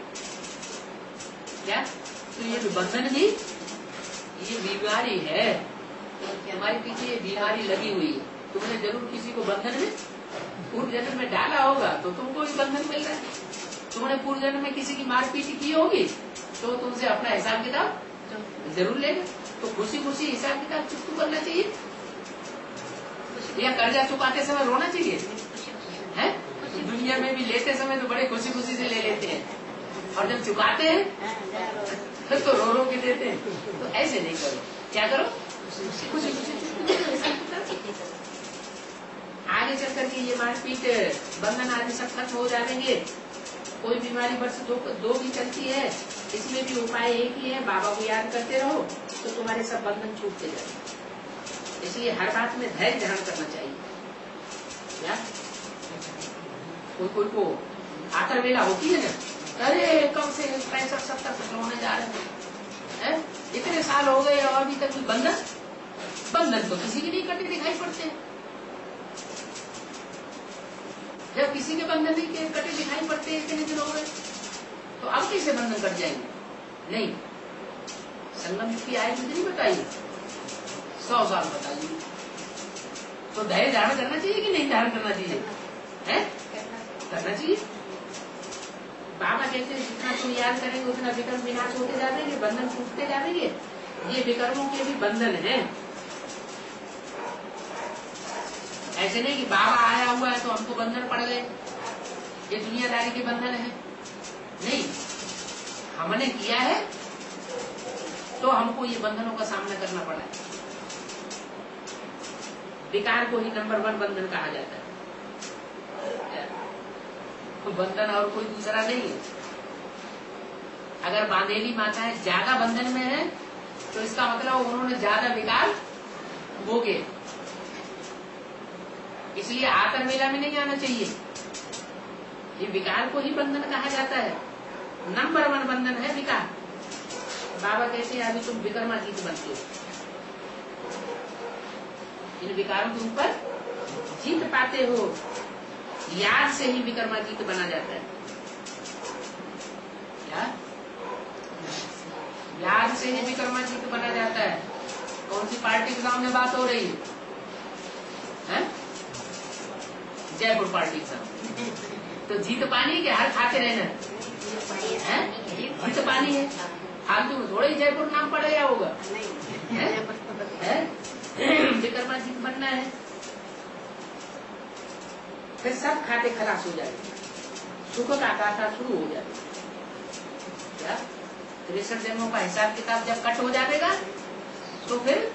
क्या? तो ये बंधन भी ये बीमारी है, हमारे पीछे ये बीमारी लगी हुई है। तुमने जरूर किसी को बंधन में पूर्व जन्म में डाला होगा तो तुमको भी बंधन मिल रहा है। तुमने पूर्व जन्म में किसी की मारपीट की होगी तो तुमसे अपना हिसाब किताब जरूर लेगा। तो खुशी खुशी हिसाब किताब चुप करना चाहिए, या कर्जा चुकाते समय रोना चाहिए है? दुनिया में भी लेते समय तो बड़े खुशी खुशी से ले लेते हैं, और जब चुकाते हैं तो रो रो के देते हैं। तो ऐसे नहीं करो। क्या करो? खुशी खुशी। आगे चल करके ये मारपीट बंधन आदि सब खत्म हो जाएंगे। कोई बीमारी वर्ष 2 भी चलती है, इसमें भी उपाय एक ही है, बाबा को याद करते रहो तो तुम्हारे सब बंधन छूटते जाएंगे। इसलिए हर बात में धैर्य धारण करना चाहिए। क्या कोई को आतर वेला होती है ना, अरे कब से 65-70 होने जा रहे हैं, इतने साल हो गए और अभी तक बंधन तो किसी के नहीं कटे दिखाई पड़ते हैं। जब किसी के बंधन नहीं कटे दिखाई पड़ते इतने दिन हो गए, तो अब कैसे बंधन कट जाएंगे? नहीं, संगम की आयु कितनी बताइए? 100 साल बताइए। तो धैर्य धारण करना चाहिए कि नहीं धारण करना चाहिए? है करना चाहिए। बाबा कहते हैं जितना तुम याद करेंगे उतना विकर्म विनाश होते जाएंगे, बंधन टूटते जाएंगे। ये विकर्मों के भी बंधन है। ऐसे नहीं कि बाबा आया हुआ है तो हमको बंधन पड़ गए, ये दुनियादारी के बंधन है। नहीं, हमने किया है तो हमको ये बंधनों का सामना करना पड़ा है। विकार को ही नंबर 1 बंधन कहा जाता है। बंधन और कोई दूसरा नहीं है। अगर बांधेली माताएं ज्यादा बंधन में है तो इसका मतलब उन्होंने ज्यादा विकार भोगे, इसलिए आतर मेला में नहीं आना चाहिए। ये विकार को ही बंधन कहा जाता है। नंबर 1 बंधन है विकार। बाबा कहते हैं अभी तुम विकर्मातीत बनते हो, इन विकारों के ऊपर जीत पाते हो। याद से ही विकर्मातीत बना जाता है। क्या याद से ही विकर्मातीत बना जाता है? कौन सी पार्टी के सामने बात हो रही है? जयपुर पार्टी के सामने। तो जीत पानी के हर खाते रहना है, जीत पानी है। फालतू में थोड़ा ही जयपुर नाम पड़ गया होगा। विकर्मातीत बनना है, फिर सब खाते खलास हो जाएंगे, सुख का गाथा शुरू हो जाएगा। क्या 63 जन्मों का हिसाब किताब जब कट हो जाएगा तो फिर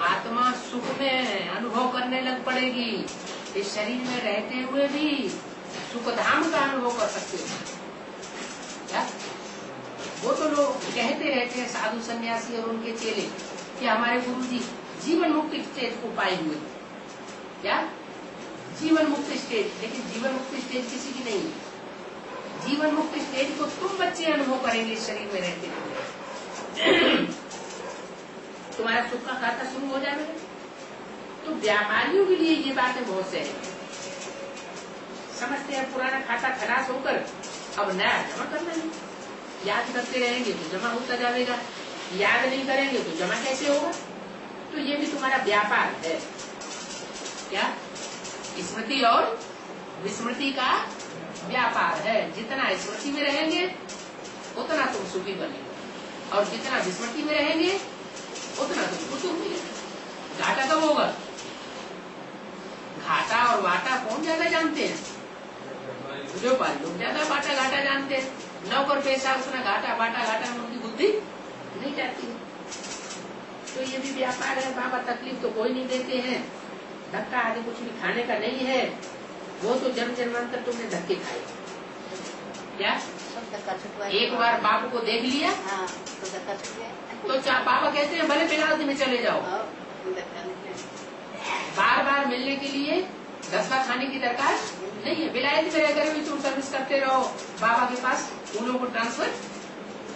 आत्मा सुख में अनुभव करने लग पड़ेगी। इस शरीर में रहते हुए भी सुख धाम का अनुभव कर सकते हो। क्या वो तो लोग कहते रहते हैं साधु सन्यासी और उनके चेले कि हमारे गुरु जी जीवन मुक्ति स्टेज को पाए हुए। क्या जीवन मुक्ति स्टेज? लेकिन जीवन मुक्ति स्टेज किसी की नहीं है। जीवन मुक्ति स्टेज को तुम बच्चे अनुभव करेंगे इस शरीर में रहते हुए। तुम्हारा सुख का खाता शुरू हो जाएगा। तो व्यापारियों के लिए ये बातें बहुत सही समझते हैं। पुराना खाता खलास होकर अब नया जमा करना है। याद करते रहेंगे तो जमा होता जाएगा, याद नहीं करेंगे तो जमा कैसे होगा? तो ये भी तुम्हारा व्यापार है। क्या स्मृति और विस्मृति का व्यापार है। जितना स्मृति में रहेंगे उतना तुम सुखी बनेंगे, और जितना विस्मृति में रहेंगे उतना तुमको दुख मिलेगा। घाटा कब होगा? घाटा और वाटा कौन ज्यादा जानते हैं? जो पाल लोग ज्यादा बाटा घाटा जानते हैं। नौकर पैसा उतना घाटा बाटा घाटा में उनकी बुद्धि नहीं जाती है। तो ये भी व्यापार है। बाबा तकलीफ तो कोई नहीं देते हैं, धक्का आदि कुछ भी खाने का नहीं है। वो तो जन्म जन्मांतर तुमने धक्के खाए। क्या एक बार बाप को देख लिया तो बाबा कहते हैं भले बिलावती में चले जाओ। बार बार मिलने के लिए धक्का खाने की दरकार नहीं है। विलायत में रहकर भी तुम सर्विस करते रहो, बाबा के पास उन को ट्रांसफर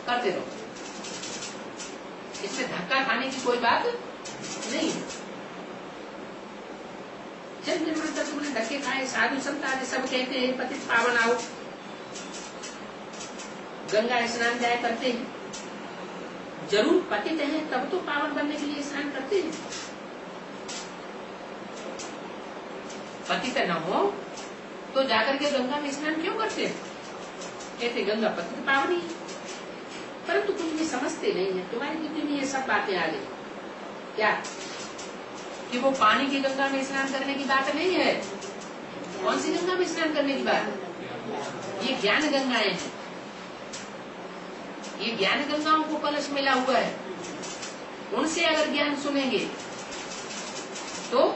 करते रहो। इसमें धक्का खाने की कोई बात नहीं है। जब जन्मांतर तुमने धक्के खाए, साधु संत आदि सब कहते हैं पतित पावन आओ, गंगा स्नान जाया करते हैं। जरूर पतित हैं तब तो पावन बनने के लिए स्नान करते हैं। पतित न हो तो जाकर के गंगा में स्नान क्यों करते हैं? कहते गंगा पतित पावनी है। परंतु तुम ये समझते नहीं है। तुम्हारी बुद्धि में ये सब बातें आ गई। क्या कि वो पानी की गंगा में स्नान करने की बात नहीं है। कौन सी गंगा में स्नान करने की बात? ये ज्ञान गंगाएं हैं। ये ज्ञान गंगाओं को कलश मिला हुआ है। उनसे अगर ज्ञान सुनेंगे तो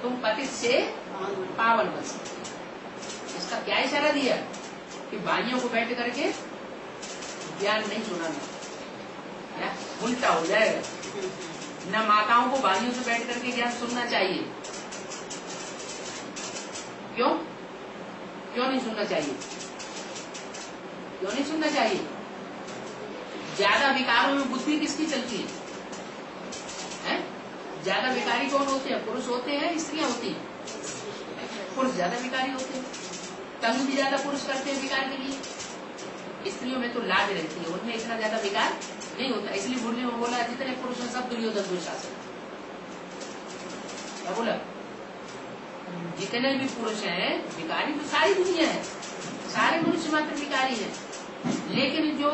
तुम पतित से पावन बन सकते। इसका क्या इशारा दिया कि भाइयों को बैठ करके ज्ञान नहीं सुनाना, उल्टा हो जाएगा। न माताओं को भाइयों से बैठ करके ज्ञान सुनना चाहिए, क्यों क्यों नहीं सुनना चाहिए? क्यों नहीं सुनना चाहिए? ज्यादा विकारों में बुद्धि किसकी चलती है? ज्यादा विकारी कौन होते हैं? पुरुष होते हैं, स्त्रियां होती हैं? पुरुष ज्यादा विकारी होते हैं। तंग भी ज्यादा पुरुष करते हैं विकार के लिए। स्त्रियों में तो लाज रहती है, उनमें इतना ज्यादा विकार नहीं होता। इसलिए बुढ़ी में बोला जितने पुरुष हैं सब दुर्योधन दुशासन। क्या बोला? जितने भी पुरुष हैं विकारी तो सारी दुनिया है, सारे मनुष्य मात्र विकारी हैं। लेकिन जो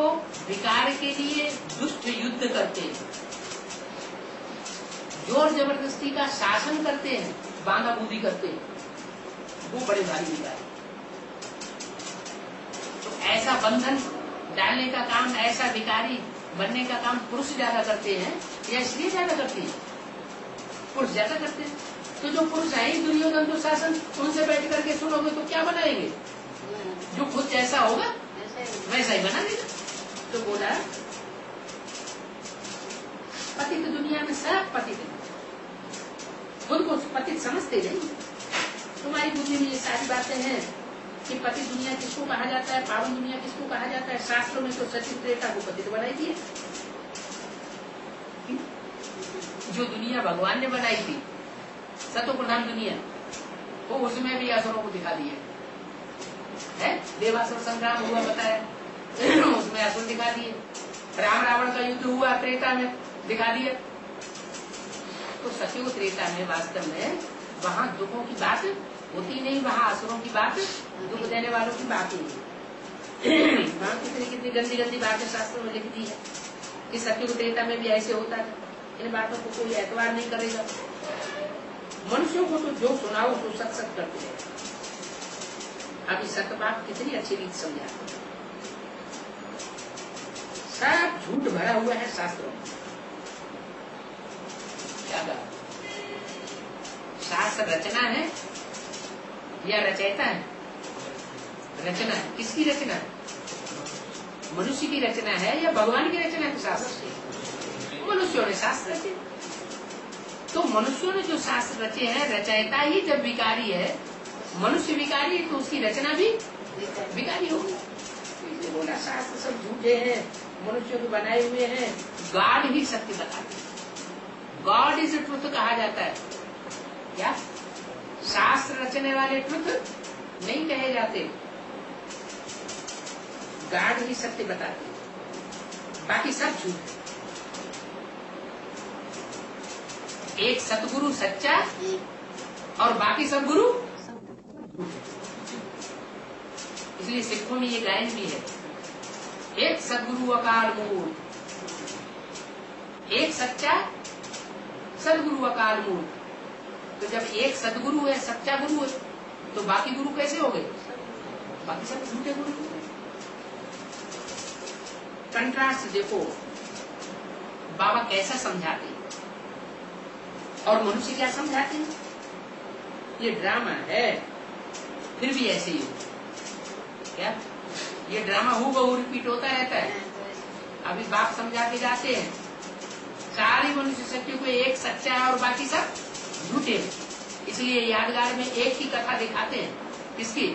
विकार के लिए दुष्ट युद्ध करते हैं, जोर जबरदस्ती का शासन करते हैं, बांधा बूंदी करते हैं, वो बड़े भारी विकारी। तो ऐसा बंधन डालने का काम, ऐसा विकारी बनने का काम पुरुष ज्यादा करते हैं या स्त्री ज्यादा करती है? पुरुष ज्यादा करते हैं। तो जो पुरुष है दुर्योधन दुशासन, उनसे बैठ करके सुनोगे तो क्या बनाएंगे? जो खुद जैसा होगा वैसा ही बना देगा। तो बोला पतित दुनिया में सब पतित है, खुद को पतित समझते नहीं। तुम्हारी बुद्धि में ये सारी बातें हैं कि पतित दुनिया किसको कहा जाता है, पावन दुनिया किसको कहा जाता है। शास्त्रों में तो सचिव त्रेता को पतित बनाई थी। जो दुनिया भगवान ने बनाई थी, सतो प्रधान दुनिया, वो उसमें भी असुरों को दिखा दिया है। देवासुर संग्राम हुआ बताया, उसमें असुर दिखा दिए। राम रावण का युद्ध हुआ त्रेता में, दिखा दिया। तो सतयुग त्रेता में वास्तव में वहाँ दुखों की बात होती नहीं, वहाँ असुरों की बात, दुख देने वालों की बात ही नहीं। वहाँ कितनी कितनी गंदी गंदी बातें शास्त्रों में लिख दी है कि सतयुग त्रेता में भी ऐसे होता है। इन बातों को कोई एतबार नहीं करेगा। मनुष्यों को तो जो सुनाओ तो सत सत करते हैं। अभी सतबाप कितनी अच्छी रीत समझाते हैं। सब झूठ भरा हुआ है शास्त्रों में। क्या कहा? शास्त्र रचना है या रचयिता है? रचना है। किसकी रचना है? मनुष्य की रचना है या भगवान की रचना है? शास्त्र मनुष्यों ने शास्त्र रचे। तो मनुष्यों ने जो शास्त्र रचे हैं, रचयिता ही जब विकारी है, मनुष्य विकारी है, तो उसकी रचना भी विकारी होगी। इसलिए बोला शास्त्र सब झूठे हैं, मनुष्यों को बनाए हुए हैं। गॉड ही सत्य बताते हैं। गॉड इज ट्रुथ कहा जाता है। क्या? शास्त्र रचने वाले ट्रुथ नहीं कहे जाते, गॉड ही सत्य बताते हैं, बाकी सब झूठ है। एक सतगुरु सच्चा और बाकी सब गुरु। इसलिए सिखों में ये गायन भी है, एक सदगुरु अकाल मूर्त, एक सच्चा सदगुरु अकाल मूर्त। तो जब एक सदगुरु है, सच्चा गुरु है, तो बाकी गुरु कैसे हो गए? बाकी सब झूठे गुरु हो गए। कंट्रास्ट देखो बाबा कैसा समझाते हैं और मनुष्य क्या समझाते हैं। ये ड्रामा है, फिर भी ऐसे ही हो। क्या ये ड्रामा हूबहू रिपीट होता रहता है। अभी बाप समझा के जाते हैं, सारी मनुष्य शक्तियों को एक सच्चा है और बाकी सब झूठे। इसलिए यादगार में एक ही कथा दिखाते हैं। किसकी?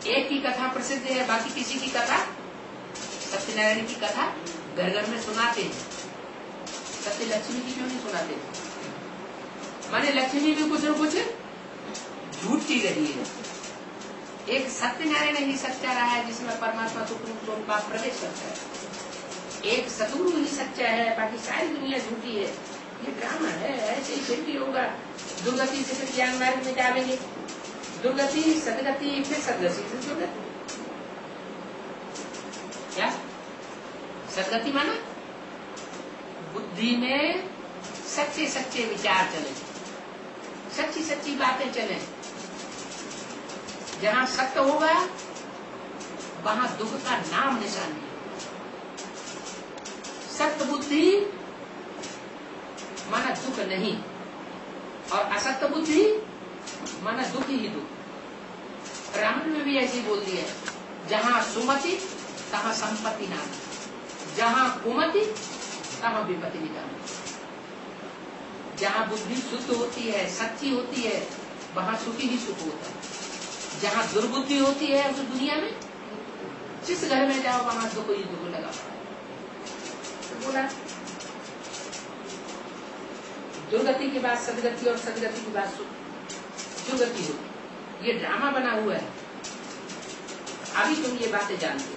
एक ही कथा प्रसिद्ध है, बाकी किसी की कथा, सत्यनारायण की कथा घर घर में सुनाते हैं। सत्य लक्ष्मी की क्यों नहीं सुनाते? माने लक्ष्मी भी कुछ न कुछ झूठ की रही है। एक सत्यनारायण ही सच्चा रहा है, जिसमें परमात्मा सुप्रीम स्वरूप का प्रवेश करता है। एक सतगुरु ही सच्चा है, बाकी सारी दुनिया झूठी है। ये ड्रामा है, ऐसे ही फिर भी होगा। दुर्गति से फिर ज्ञान मार्ग में जाएंगे, दुर्गति सदगति, फिर सदगति से दुर्गति। क्या सदगति माना? बुद्धि में सच्चे सच्चे विचार चले, सच्ची सच्ची बातें चले। जहाँ सत्य होगा वहाँ दुख का नाम निशान नहीं। सत्य बुद्धि माना दुख नहीं, और असत्य बुद्धि माना दुख ही दुख। रामायण में भी ऐसे ही बोल दिया, जहाँ सुमति तहाँ संपत्ति नाम, जहाँ कुमति तहाँ विपत्ति निकाल। जहाँ बुद्धि शुद्ध होती है, सच्ची होती है, वहां सुखी ही सुख होता है। जहाँ दुर्बुद्धि होती है उस दुनिया में, जिस घर में जाओ वहां दुख ही दुख लगा पड़ा। तो बोला दुर्गति के बाद सदगति और सदगति के बाद सुख। जो गति हो, ये ड्रामा बना हुआ है। अभी तुम ये बातें जानते हो।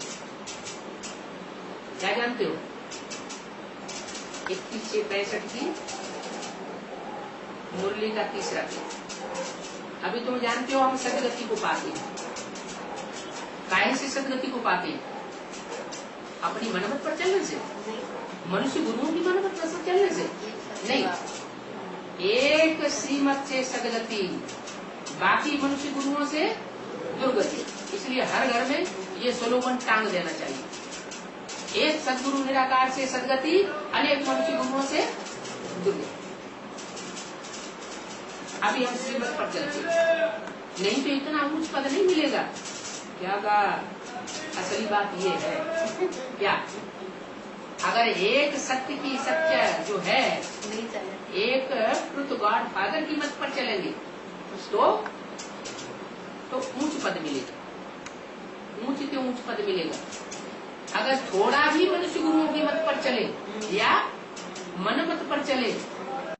क्या जानते हो? 2165 की मुरली का तीसरा पेज। अभी तुम जानते हो हम सदगति को पाते हैं। काहे से सदगति को पाते हैं? अपनी मनमत पर चलने से, मनुष्य गुरुओं की मनमत पर चलने से नहीं। एक श्रीमत से सदगति, बाकी मनुष्य गुरुओं से दुर्गति। इसलिए हर घर में ये स्लोगन टांग देना चाहिए। एक सदगुरु निराकार से सदगति, अनेक मनुष्य गुरुओं से दुर्गति। अभी हम श्रीमत पर चलते, नहीं तो इतना उच्च पद नहीं मिलेगा। क्या का असली बात ये है क्या? अगर एक सत्य की सत्य जो है, एक ट्रुथ गॉड फादर की मत पर चलेंगे तो ऊंच पद मिलेगा, ऊंच के ऊंच पद मिलेगा। अगर थोड़ा भी मनुष्य गुरुओं की मत पर चले या मन मत पर चले